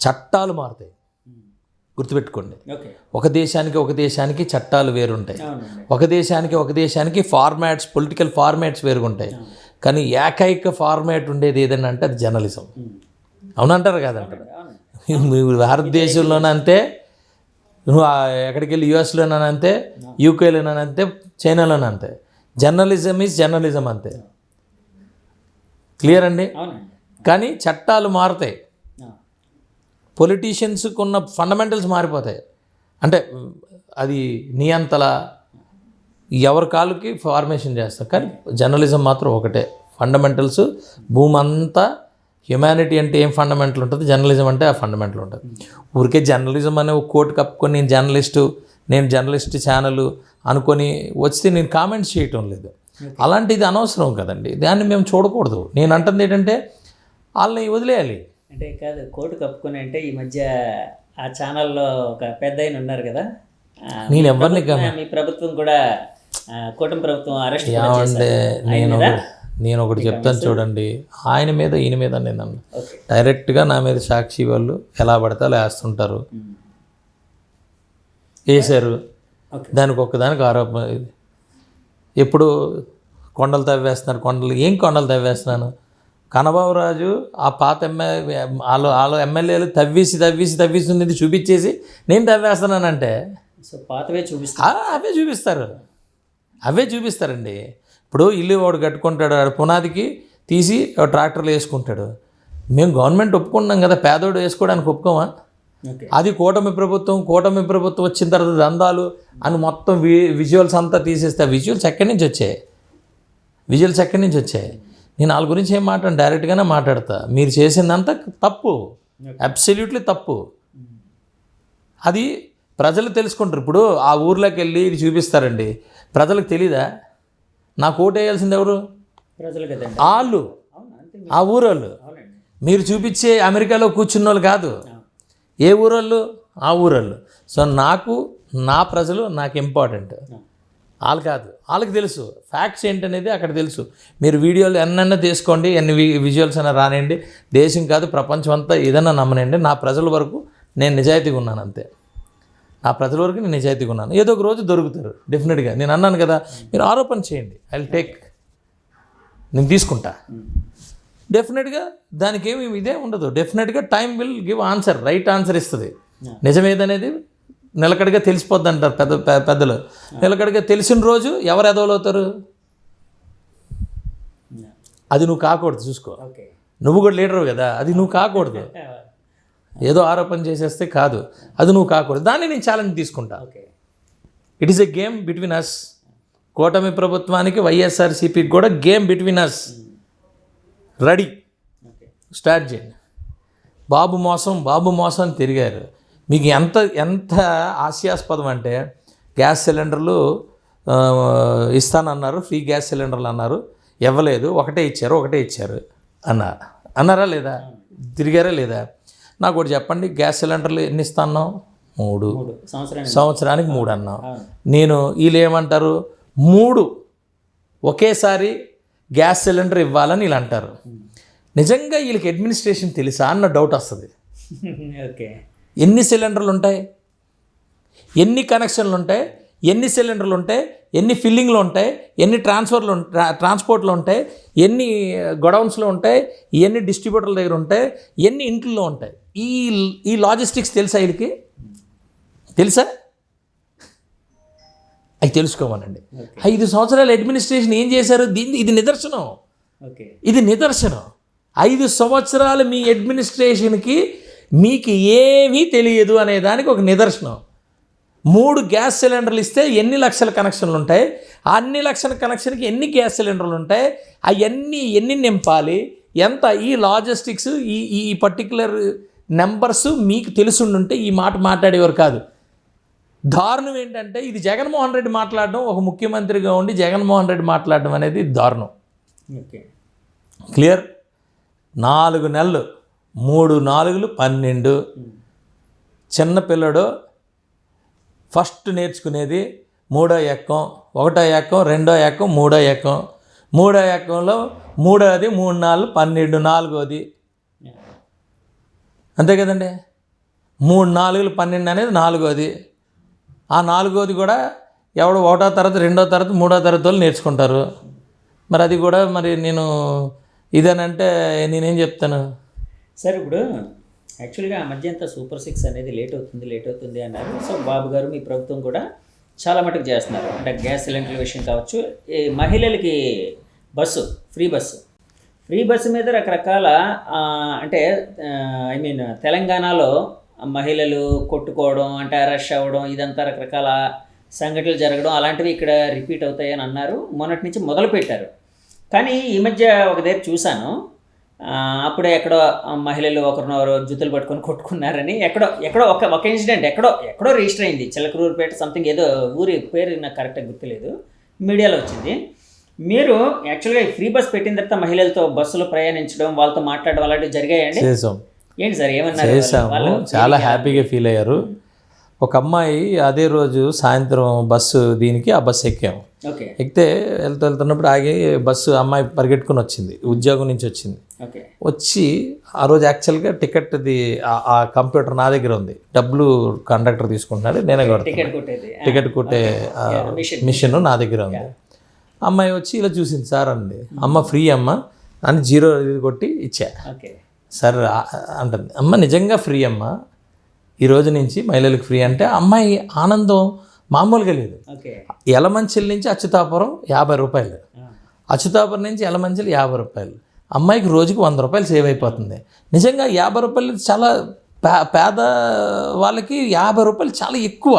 చట్టాలు మారుతాయి. గుర్తుపెట్టుకోండి, ఒక దేశానికి చట్టాలు వేరుంటాయి, ఒక దేశానికి ఫార్మాట్స్, పొలిటికల్ ఫార్మాట్స్ వేరుగుంటాయి. కానీ ఏకైక ఫార్మాట్ ఉండేది ఏదైనా అంటే అది జర్నలిజం. అవునంటారు కదంటారు. నువ్వు భారతదేశంలోనే అంతే, నువ్వు ఎక్కడికి వెళ్ళి యూఎస్లోనే అంతే, యూకేలోనే అంతే, చైనాలోనే అంతే. జర్నలిజం ఈజ్ జర్నలిజం అంతే. క్లియర్ అండి? కానీ చట్టాలు మారుతాయి, పొలిటీషియన్స్కి ఉన్న ఫండమెంటల్స్ మారిపోతాయి. అంటే అది నియంతల ఎవరి కాళ్ళకి ఫార్మేషన్ చేస్తారు. కానీ జర్నలిజం మాత్రం ఒకటే ఫండమెంటల్స్. భూమి అంతా హ్యుమానిటీ అంటే ఏం ఫండమెంటల్ ఉంటుంది, జర్నలిజం అంటే ఆ ఫండమెంటల్ ఉంటుంది. ఊరికే జర్నలిజం అనే ఒక కోట్ కప్పుకొని నేను జర్నలిస్ట్ ఛానల్ అనుకొని వస్తే నేను కామెంట్స్ చేయటం లేదు. అలాంటిది అనవసరం కదండి, దాన్ని మేము చూడకూడదు. నేను అంటుంది ఏంటంటే వాళ్ళని వదిలేయాలి. అంటే కాదు, కోటు కప్పుకొని అంటే ఈ మధ్య ఆ ఛానల్లో ఒక పెద్ద ఆయన ఉన్నారు కదా, నేను ఎవరిని మీ ప్రభుత్వం కూడా కూటమి ప్రభుత్వం అరెస్ట్ నేను ఒకటి చెప్తాను చూడండి. ఆయన మీద ఈయన మీద నేను డైరెక్ట్గా నా మీద సాక్షి వాళ్ళు ఎలా పడితే అలా వేస్తుంటారు, వేశారు. దానికి ఒక్కదానికి ఆరోపణ. ఎప్పుడు కొండలు తవ్వేస్తున్నారు, ఏం కొండలు తవ్వేస్తున్నాను? కనబాబురాజు ఆ పాత వాళ్ళ ఎమ్మెల్యేలు తవ్వేసి చూపించేసి నేను తవ్వేస్తున్నానంటే అవే చూపిస్తారండి. ఇప్పుడు ఇల్లు వాడు కట్టుకుంటాడు, వాడు పునాదికి తీసి ట్రాక్టర్లు వేసుకుంటాడు. మేము గవర్నమెంట్ ఒప్పుకుంటున్నాం కదా, పేదోడు వేసుకోవడానికి ఒప్పుకోమా? అది కూటమి ప్రభుత్వం వచ్చిన తర్వాత దందాలు అని మొత్తం విజువల్స్ అంతా తీసేస్తే విజువల్స్ ఎక్కడి నుంచి వచ్చాయి? నేను వాళ్ళ గురించి ఏం మాట్లాడను, డైరెక్ట్గానే మాట్లాడతా. మీరు చేసిందంతా తప్పు, అబ్సల్యూట్లీ తప్పు. అది ప్రజలు తెలుసుకుంటారు. ఇప్పుడు ఆ ఊర్లోకి వెళ్ళి ఇది చూపిస్తారండి, ప్రజలకు తెలీదా? నాకు ఓటు వేయాల్సింది ఎవరు? వాళ్ళు, ఆ ఊరోళ్ళు. మీరు చూపించే అమెరికాలో కూర్చున్న వాళ్ళు కాదు. ఏ ఊరోళ్ళు? ఆ ఊరోళ్ళు. సో నా ప్రజలు నాకు ఇంపార్టెంట్, వాళ్ళు కాదు. వాళ్ళకి తెలుసు ఫ్యాక్ట్స్ ఏంటనేది అక్కడ తెలుసు. మీరు వీడియోలు ఎన్నైనా తీసుకోండి, ఎన్ని విజువల్స్ అయినా రానండి, దేశం కాదు ప్రపంచం అంతా ఏదైనా నమ్మనండి. నా ప్రజల వరకు నేను నిజాయితీగా ఉన్నాను, అంతే. నా ప్రజల వరకు నేను నిజాయితీగా ఉన్నాను. ఏదో ఒక రోజు దొరుకుతారు డెఫినెట్గా. నేను అన్నాను కదా, మీరు ఆరోపణ చేయండి, నేను తీసుకుంటా. డెఫినెట్గా దానికి ఏమి ఇదే ఉండదు. డెఫినెట్గా time will give answer, right answer ఇస్తుంది. నిజమేదనేది నిలకడగా తెలిసిపోద్ది అంటారు పెద్దలు. నిలకడగా తెలిసిన రోజు ఎవరు ఎదవలవుతారు? అది నువ్వు కాకూడదు. చూసుకో, నువ్వు కూడా లీడరు కదా, అది నువ్వు కాకూడదు. ఏదో ఆరోపణ చేసేస్తే కాదు, అది నువ్వు కాకూడదు. దాన్ని నేను ఛాలెంజ్ తీసుకుంటా. It is a game between us. కూటమి ప్రభుత్వానికి వైఎస్ఆర్సీపీకి కూడా game between us. Ready, start చేయండి. బాబు మోసం తిరిగారు. మీకు ఎంత హాస్యాస్పదం అంటే, గ్యాస్ సిలిండర్లు ఇస్తానన్నారు, ఫ్రీ గ్యాస్ సిలిండర్లు అన్నారు, ఇవ్వలేదు, ఒకటే ఇచ్చారు అన్నారా లేదా? తిరిగారా లేదా? నాకు ఒకటి చెప్పండి, గ్యాస్ సిలిండర్లు ఎన్ని ఇస్తాను? 3 సంవత్సరానికి 3 అన్నాం. నేను వీళ్ళు ఏమంటారు, 3 ఒకేసారి గ్యాస్ సిలిండర్ ఇవ్వాలని వీళ్ళు అంటారు. నిజంగా వీళ్ళకి అడ్మినిస్ట్రేషన్ తెలుసా అన్న డౌట్ వస్తుంది. ఓకే, ఎన్ని సిలిండర్లు ఉంటాయి, ఎన్ని కనెక్షన్లు ఉంటాయి, ఎన్ని సిలిండర్లు ఉంటాయి, ఎన్ని ఫిల్లింగ్లు ఉంటాయి, ఎన్ని ట్రాన్స్పోర్ట్లు ఉంటాయి, ఎన్ని గొడౌన్స్లో ఉంటాయి, ఎన్ని డిస్ట్రిబ్యూటర్ల దగ్గర ఉంటాయి, ఎన్ని ఇంట్లో ఉంటాయి, ఈ లాజిస్టిక్స్ తెలుసా వీళ్ళకి? తెలుసా? అవి తెలుసుకోమనండి. 5 సంవత్సరాల అడ్మినిస్ట్రేషన్ ఏం చేశారు? ఇది నిదర్శనం. ఇది నిదర్శనం. 5 సంవత్సరాలు మీ అడ్మినిస్ట్రేషన్కి మీకు ఏమీ తెలియదు అనే దానికి ఒక నిదర్శనం. 3 గ్యాస్ సిలిండర్లు ఇస్తే ఎన్ని లక్షల కనెక్షన్లు ఉంటాయి, అన్ని లక్షల కనెక్షన్కి ఎన్ని గ్యాస్ సిలిండర్లు ఉంటాయి, అవన్నీ ఎన్ని నింపాలి, ఎంత, ఈ లాజిస్టిక్స్, ఈ పర్టికులర్ నెంబర్స్ మీకు తెలుసుండుంటే ఈ మాట మాట్లాడేవారు కాదు. దారుణం ఏంటంటే ఇది జగన్మోహన్ రెడ్డి మాట్లాడడం, ఒక ముఖ్యమంత్రిగా ఉండి జగన్మోహన్ రెడ్డి మాట్లాడడం అనేది దారుణం. క్లియర్? 4 నెలలు, 3 4 12, చిన్నపిల్లడు ఫస్ట్ నేర్చుకునేది 3వ ఎక్కం, 1వ ఎక్కం, 2వ ఎక్కం, 3వ ఎక్కం, 3వ ఎక్కంలో 3వది, 3 4 12, 4వది, అంతే కదండి. 3 4 12 అనేది 4వది. ఆ 4వది కూడా ఎవడు 1వ తరగతి, 2వ తరగతి, 3వ తరగతి వాళ్ళు నేర్చుకుంటారు. మరి అది కూడా మరి నేను ఇదేనంటే నేనేం చెప్తాను సార్? ఇప్పుడు యాక్చువల్గా ఆ మధ్య అంతా సూపర్ 6 అనేది లేట్ అవుతుంది అన్నారు. సో బాబు గారు, మీ ప్రభుత్వం కూడా చాలా మటుకు చేస్తున్నారు. అంటే గ్యాస్ సిలిండర్ల విషయం కావచ్చు, ఈ మహిళలకి ఫ్రీ బస్సు మీద రకరకాల అంటే తెలంగాణలో మహిళలు కొట్టుకోవడం, అంటే రష్ అవ్వడం, ఇదంతా రకరకాల సంఘటనలు జరగడం అలాంటివి ఇక్కడ రిపీట్ అవుతాయని అన్నారు. మొన్నటి నుంచి మొదలుపెట్టారు. కానీ ఈ మధ్య ఒక దగ్గర చూశాను, అప్పుడే ఎక్కడో మహిళలు ఒకరినొకరు జుతులు పట్టుకొని కొట్టుకున్నారని ఎక్కడో ఒక ఇన్సిడెంట్ ఎక్కడో రిజిస్టర్ అయింది. చిలకలూరుపేట సంథింగ్, ఏదో ఊరి పేరు నాకు కరెక్ట్గా గుర్తులేదు, మీడియాలో వచ్చింది. మీరు యాక్చువల్గా ఈ ఫ్రీ బస్ పెట్టిన తర్వాత మహిళలతో బస్సులో ప్రయాణించడం, వాళ్ళతో మాట్లాడడం అలాంటివి జరిగాయండి? ఏంటి సార్, ఏమన్నారు? చేసాము, చాలా హ్యాపీగా ఫీల్ అయ్యారు. ఒక అమ్మాయి అదే రోజు సాయంత్రం బస్సు దీనికి ఆ బస్సు ఎక్కాము. ఎక్కితే వెళ్తున్నప్పుడు ఆగి బస్సు అమ్మాయి పరిగెట్టుకుని వచ్చింది, ఉద్యోగం నుంచి వచ్చింది. వచ్చి ఆ రోజు యాక్చువల్గా టికెట్ది ఆ కంప్యూటర్ నా దగ్గర ఉంది, డబ్బులు కండక్టర్ తీసుకుంటున్నాడు, నేనే టికెట్ కొట్టే మిషన్ నా దగ్గర ఉంది. అమ్మాయి వచ్చి ఇలా చూసింది, సార్ అండి, అమ్మ ఫ్రీ అమ్మ అని 0 కొట్టి ఇచ్చా. సార్ అంటుంది, అమ్మ నిజంగా ఫ్రీ అమ్మ, ఈ రోజు నుంచి మహిళలకు ఫ్రీ అంటే అమ్మాయి ఆనందం మామూలుగా లేదు. యలమంచిల నుంచి అచ్యుతాపురం 50 రూపాయలు, అచ్యుతాపురం నుంచి యలమంచిలి 50 రూపాయలు, అమ్మాయికి రోజుకి 100 రూపాయలు సేవ్ అయిపోతుంది. నిజంగా 50 రూపాయలు చాలా పేద వాళ్ళకి 50 రూపాయలు చాలా ఎక్కువ.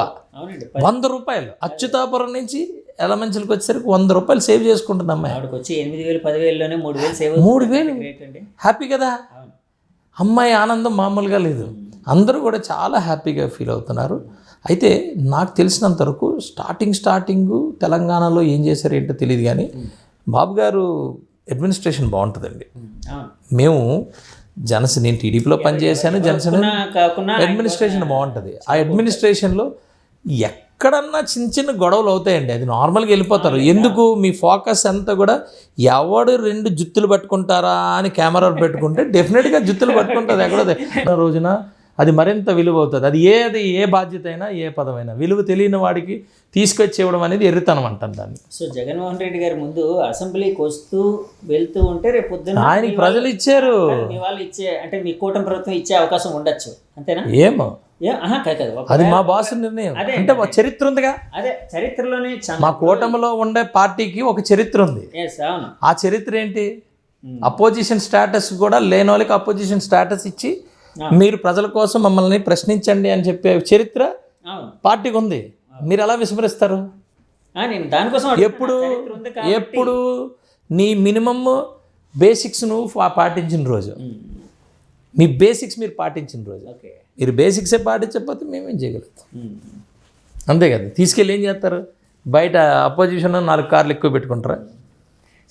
100 రూపాయలు అచ్యుతాపురం నుంచి యలమంచిలికి వచ్చేసరికి 100 రూపాయలు సేవ్ చేసుకుంటుంది అమ్మాయి. 8,000 10,000లోనే 3,000 హ్యాపీ కదా. అమ్మాయి ఆనందం మామూలుగా లేదు. అందరూ కూడా చాలా హ్యాపీగా ఫీల్ అవుతున్నారు. అయితే నాకు తెలిసినంత వరకు స్టార్టింగ్ తెలంగాణలో ఏం చేశారు ఏంటో తెలియదు, కానీ బాబు గారు అడ్మినిస్ట్రేషన్ బాగుంటుందండి. మేము నేను టీడీపీలో పనిచేశాను, జనసేన అడ్మినిస్ట్రేషన్ బాగుంటుంది. ఆ అడ్మినిస్ట్రేషన్లో ఎక్కడన్నా చిన్న గొడవలు అవుతాయండి, అది నార్మల్గా వెళ్ళిపోతారు. ఎందుకు? మీ ఫోకస్ అంతా కూడా ఎవడు 2 జుత్తులు పట్టుకుంటారా అని కెమెరాలు పెట్టుకుంటే డెఫినెట్గా జుత్తులు పట్టుకుంటుంది. ఎక్కడో రోజున అది మరింత విలువ అవుతుంది. అది ఏ బాధ్యత అయినా, ఏ పదమైనా విలువ తెలియని వాడికి తీసుకొచ్చి ఇవ్వడం అనేది ఎర్రితనం అంటాను దాన్ని. సో జగన్మోహన్ రెడ్డి గారి ముందు అసెంబ్లీకి వెళ్తూ ఉంటే రేపు పొద్దున్న ఆయనకి ప్రజలు ఇచ్చారు, మీ వాళ్ళు అంటే మీ కూటమి ప్రభుత్వం ఇచ్చే అవకాశం ఉండొచ్చు, అంతేనా? ఏమో అది మా బాస్ నిర్ణయం. అంటే ఒక చరిత్ర ఉందిగా, అదే చరిత్రలోనే మా కూటమిలో ఉండే పార్టీకి ఒక చరిత్ర ఉంది. ఆ చరిత్ర ఏంటి? అపోజిషన్ స్టేటస్ కూడా లేని వాళ్ళకి అపోజిషన్ స్టేటస్ ఇచ్చి మీరు ప్రజల కోసం మమ్మల్ని ప్రశ్నించండి అని చెప్పే చరిత్ర పార్టీకి ఉంది. మీరు ఎలా విస్మరిస్తారు? ఎప్పుడు నీ మినిమమ్ బేసిక్స్ నువ్వు పాటించిన రోజు, మీ బేసిక్స్ మీరు పాటించిన రోజు, మీరు బేసిక్సే పాటించకపోతే మేమేం చేయగలుగుతాం? అంతే కదా. తీసుకెళ్ళి ఏం చేస్తారు? బయట అపోజిషన్ 4 కార్లు ఎక్కువ పెట్టుకుంటారా?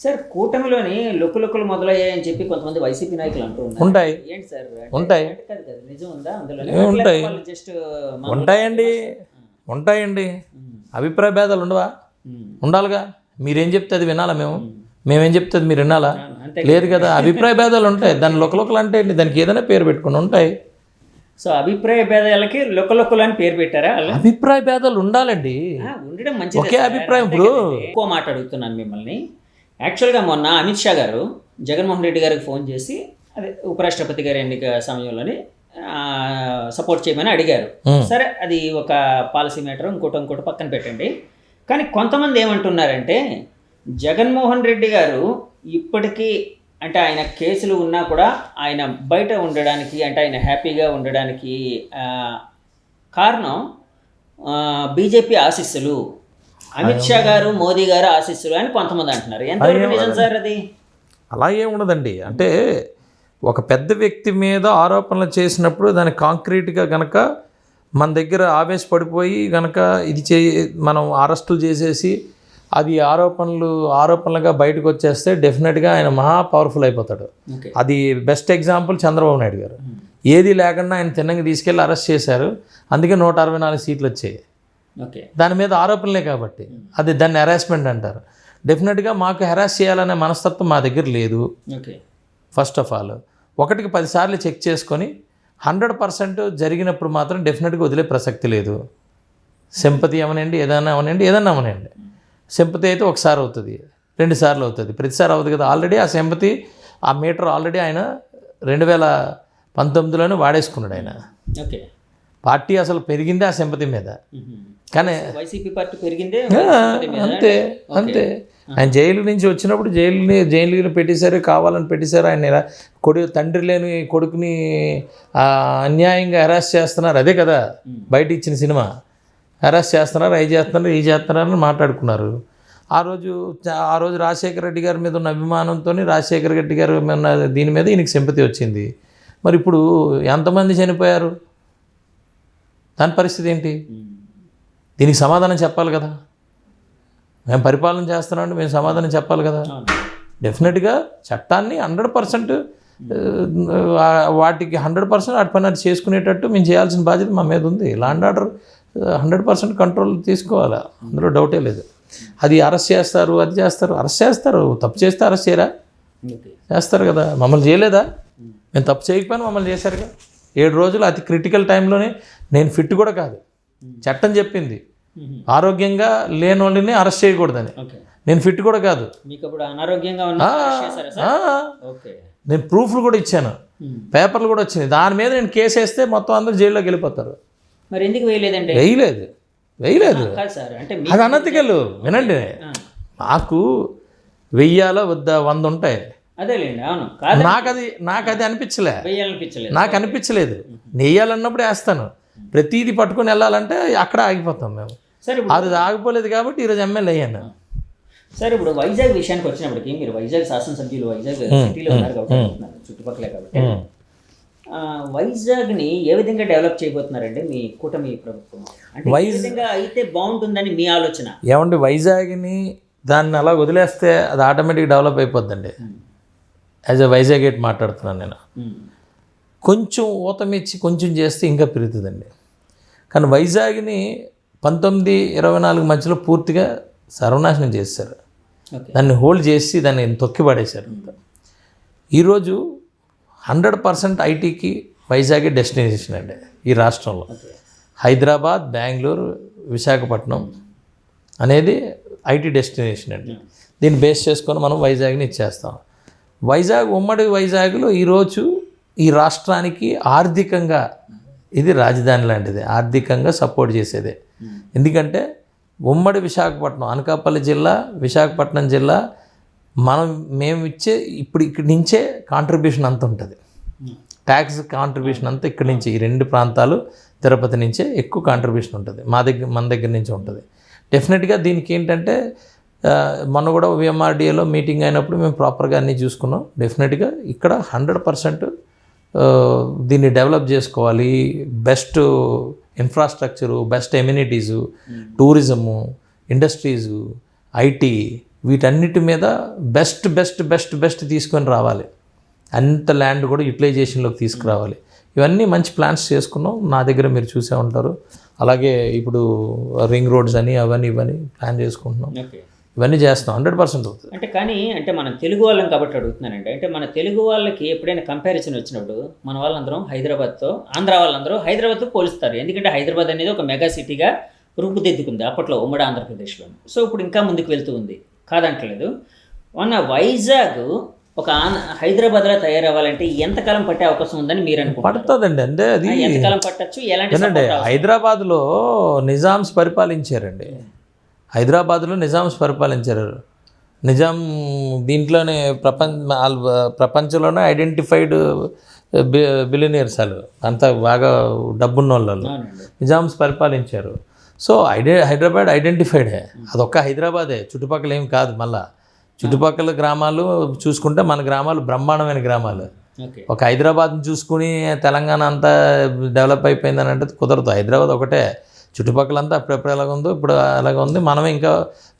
సార్ కూటమిలోని లొక్కులు మొదలయ్యాయని చెప్పి కొంతమంది వైసీపీ నాయకులు అంటూ ఉన్నారు. ఉంటాయి, ఏంటి సార్ ఉంటాయి, నిజం ఉందా అందులో? ఉంటాయి, జస్ట్ ఉంటాయండి. అభిప్రాయ భేదాలు ఉండవా? ఉండాలిగా. మీరేం చెప్తే అది వినాలా? మేమేం చెప్తే అది మీరు వినాలా? లేదు కదా. అభిప్రాయ భేదాలు ఉంటాయి. దాని లొకలొకలు అంటే ఏంటి? దానికి ఏదైనా పేరు పెట్టుకుని ఉంటాయి. సో అభిప్రాయ భేదాలకి లొక్కలు అని పేరు పెట్టారా? అభిప్రాయ భేదాలు ఉండాలండి, ఉండడం మంచిది. ఒకే అభిప్రాయం. ఇప్పుడు ఎక్కువ మాట అడుగుతున్నాను మిమ్మల్ని. యాక్చువల్గా మొన్న అమిత్ షా గారు జగన్మోహన్ రెడ్డి గారికి ఫోన్ చేసి అదే ఉపరాష్ట్రపతి గారి ఎన్నిక సమయంలోని సపోర్ట్ చేయమని అడిగారు. సరే, అది ఒక పాలసీ మ్యాటర్, ఇంకోటి పక్కన పెట్టండి. కానీ కొంతమంది ఏమంటున్నారంటే జగన్మోహన్ రెడ్డి గారు ఇప్పటికీ అంటే ఆయన కేసులు ఉన్నా కూడా ఆయన బయట ఉండడానికి, అంటే ఆయన హ్యాపీగా ఉండడానికి కారణం బీజేపీ ఆశీస్సులు, అమిత్ షా గారు మోదీ గారు ఆశీస్సులు అని కొంతమంది అంటున్నారు. ఎంతవరకు నిజం సార్ అది? అలా ఏముండదండి. అంటే ఒక పెద్ద వ్యక్తి మీద ఆరోపణలు చేసినప్పుడు దాన్ని కాంక్రీట్గా గనక మన దగ్గర ఆవేశపడిపోయి గనక మనం అరెస్టులు చేసేసి అది ఆరోపణలుగా బయటకు వచ్చేస్తే డెఫినెట్గా ఆయన మహా పవర్ఫుల్ అయిపోతాడు. అది బెస్ట్ ఎగ్జాంపుల్ చంద్రబాబు నాయుడు గారు. ఏది లేకుండా ఆయన తిన్నంగా తీసుకెళ్ళి అరెస్ట్ చేశారు. అందుకే 164 సీట్లు వచ్చాయి. దాని మీద ఆరోపణలే కాబట్టి దాన్ని హెరాస్మెంట్ అంటారు. డెఫినెట్గా మాకు హెరాస్ చేయాలనే మనస్తత్వం మా దగ్గర లేదు. ఫస్ట్ ఆఫ్ ఆల్ 1కి 10 సార్లు చెక్ చేసుకొని 100% జరిగినప్పుడు మాత్రం డెఫినెట్గా వదిలే ప్రసక్తి లేదు. సింపతి అవనండి, ఏదైనా అవనండి. సింపతి అయితే ఒకసారి అవుతుంది, 2 సార్లు అవుతుంది, ప్రతిసారి అవుతుంది కదా. ఆల్రెడీ ఆ సింపతి, ఆ మీటర్ ఆల్రెడీ ఆయన 2019లోనే వాడేసుకున్నాడు. ఆయన పార్టీ అసలు పెరిగిందే ఆ సింపతి మీద. కానీ వైసీపీ పార్టీ పెరిగిందే అంతే. ఆయన జైలు నుంచి వచ్చినప్పుడు జైలు పెట్టేశారు, కావాలని పెట్టేశారు. ఆయన తండ్రి లేని కొడుకుని అన్యాయంగా హెరాస్ చేస్తున్నారు. అదే కదా బయట ఇచ్చిన సినిమా. హెరాస్ చేస్తున్నారు, ఈ చేస్తున్నారు అని మాట్లాడుకున్నారు. ఆ రోజు రాజశేఖర రెడ్డి గారి మీద ఉన్న అభిమానంతో రాజశేఖర రెడ్డి గారి ఉన్న దీని మీద ఈయనకి సింపతి వచ్చింది. మరి ఇప్పుడు ఎంతమంది చనిపోయారు? దాని పరిస్థితి ఏంటి? దీనికి సమాధానం చెప్పాలి కదా. మేము పరిపాలన చేస్తున్నామంటే మేము సమాధానం చెప్పాలి కదా. డెఫినెట్గా చట్టాన్ని 100% వాటికి 100% వాటి పని చేసుకునేటట్టు మేము చేయాల్సిన బాధ్యత మా మీద ఉంది. లా అండ్ ఆర్డర్ 100% కంట్రోల్ తీసుకోవాలి, అందులో డౌటే లేదు. అది అరెస్ట్ చేస్తారు, అరెస్ట్ చేస్తారు. తప్పు చేస్తే అరెస్ట్ చేయరా? చేస్తారు కదా. మమ్మల్ని చేయలేదా? మేము తప్పు చేయకపోయినా మమ్మల్ని చేశారుగా. 7 రోజులు అతి క్రిటికల్ టైంలోనే నేను ఫిట్ కూడా కాదు. చట్టం చెప్పింది ఆరోగ్యంగా లేని వాళ్ళని అరెస్ట్ చేయకూడదని. నేను ఫిట్ కూడా కాదు. నేను ప్రూఫ్లు కూడా ఇచ్చాను, పేపర్లు కూడా వచ్చినాయి. దాని మీద నేను కేసు వేస్తే మొత్తం అందరూ జైల్లోకి వెళ్ళిపోతారు. మరి ఎందుకు వేయలేదంటే? వేయలేదు. అది అనతికలు. వినండి, నాకు వెయ్యాలో వద్దా 100 ఉంటాయి. నాకు అది అనిపించలే. నాకు అనిపించలేదు. నెయ్యాలన్నప్పుడు వేస్తాను. ప్రతిదీ పట్టుకొని వెళ్ళాలంటే అక్కడ ఆగిపోతాం మేము. అది ఆగిపోలేదు కాబట్టి ఈరోజు ఎమ్మెల్యే అయ్యాను. సార్, ఇప్పుడు వైజాగ్ విషయానికి వచ్చినప్పటికీ మీరు వైజాగ్ శాసనసభ్యులు, వైజాగ్ సిటీలో ఉన్నారు కాబట్టి, చుట్టుపక్కలే కాబట్టి, వైజాగ్ని ఏ విధంగా డెవలప్ చేయబోతున్నారండి మీ కూటమి ప్రభుత్వం? అంటే ఏ విధంగా అయితే బాగుంటుందని మీ ఆలోచన? ఏమండి, వైజాగ్ని దాన్ని అలా వదిలేస్తే అది ఆటోమేటిక్ డెవలప్ అయిపోద్దండి. యాజ్ ఎ వైజాగ్ గేట్ మాట్లాడుతున్నాను నేను. కొంచెం ఊతమిచ్చి కొంచెం చేస్తే ఇంకా పెరుగుతుందండి. కానీ వైజాగ్ని 1924 మధ్యలో పూర్తిగా సర్వనాశనం చేశారు. దాన్ని హోల్డ్ చేసి దాన్ని తొక్కిపడేశారు. ఈరోజు 100% ఐటీకి వైజాగే డెస్టినేషన్ అండి ఈ రాష్ట్రంలో. హైదరాబాద్, బెంగళూరు, విశాఖపట్నం అనేది ఐటీ డెస్టినేషన్ అండి. దీన్ని బేస్ చేసుకొని మనం వైజాగ్ని ఇచ్చేస్తాం. ఉమ్మడి వైజాగ్లో ఈరోజు ఈ రాష్ట్రానికి ఆర్థికంగా ఇది రాజధాని లాంటిది, ఆర్థికంగా సపోర్ట్ చేసేదే. ఎందుకంటే ఉమ్మడి విశాఖపట్నం, అనకాపల్లి జిల్లా, విశాఖపట్నం జిల్లా మేము ఇచ్చే ఇప్పుడు ఇక్కడి నుంచే కాంట్రిబ్యూషన్ అంత ఉంటుంది. ట్యాక్స్ కాంట్రిబ్యూషన్ అంతా ఇక్కడి నుంచి, ఈ 2 ప్రాంతాలు తిరుపతి నుంచే ఎక్కువ కాంట్రిబ్యూషన్ ఉంటుంది. మన దగ్గర నుంచి ఉంటుంది. డెఫినెట్గా దీనికి ఏంటంటే మొన్న కూడా విఎంఆర్డీఏలో మీటింగ్ అయినప్పుడు మేము ప్రాపర్గా అన్నీ చూసుకున్నాం. డెఫినెట్గా ఇక్కడ 100% దీన్ని డెవలప్ చేసుకోవాలి. Best infrastructure, best amenities, tourism, industries, IT, వీటన్నిటి మీద బెస్ట్ తీసుకొని రావాలి. అంత ల్యాండ్ కూడా యూటిలైజేషన్లోకి తీసుకురావాలి. ఇవన్నీ మంచి ప్లాన్స్ చేసుకున్నాం. నా దగ్గర మీరు చూసే ఉంటారు. అలాగే ఇప్పుడు రింగ్ రోడ్స్ అని అవన్నీ ఇవన్నీ ప్లాన్ చేసుకుంటున్నాం. ఇవన్నీ చేస్తాం. 100% అవుతుంది. అంటే కానీ అంటే మనం తెలుగు వాళ్ళం కాబట్టి అడుగుతున్నానండి. అంటే మన తెలుగు వాళ్ళకి ఎప్పుడైనా కంపారిజన్ వచ్చినప్పుడు మన వాళ్ళందరం హైదరాబాద్తో, ఆంధ్ర వాళ్ళందరూ హైదరాబాద్తో పోలుస్తారు. ఎందుకంటే హైదరాబాద్ అనేది ఒక మెగా సిటీగా రూపుదిద్దుకుంది అప్పట్లో ఉమ్మడి ఆంధ్రప్రదేశ్లో. సో ఇప్పుడు ఇంకా ముందుకు వెళ్తూ ఉంది, కాదంటలేదు. మన వైజాగ్ ఒక హైదరాబాద్లో తయారవ్వాలంటే ఎంతకాలం పట్టే అవకాశం ఉందని మీరు అనుకుంటున్నారు? పడుతుందండి. అంటే అది ఎంతకాలం పట్టచ్చు, ఎలాంటి ఏంటంటే హైదరాబాద్లో నిజామ్స్ పరిపాలించారండి. హైదరాబాద్లో నిజామ్స్ పరిపాలించారు. నిజాం దీంట్లోనే ప్రపంచంలోనే ఐడెంటిఫైడ్ బిలియనీర్స్ వాళ్ళు, అంత బాగా డబ్బున్న వాళ్ళు నిజామ్స్ పరిపాలించారు. సో హైదరాబాద్ ఐడెంటిఫైడే. అదొక్క హైదరాబాదే, చుట్టుపక్కల ఏం కాదు. మళ్ళా చుట్టుపక్కల గ్రామాలు చూసుకుంటే మన గ్రామాలు బ్రహ్మాండమైన గ్రామాలు. ఒక హైదరాబాద్ని చూసుకుని తెలంగాణ అంతా డెవలప్ అయిపోయిందని అంటే కుదరదు. హైదరాబాద్ ఒకటే, చుట్టుపక్కలంతా అప్పుడెప్పుడు ఎలాగ ఉందో ఇప్పుడు అలాగ ఉంది. మనం ఇంకా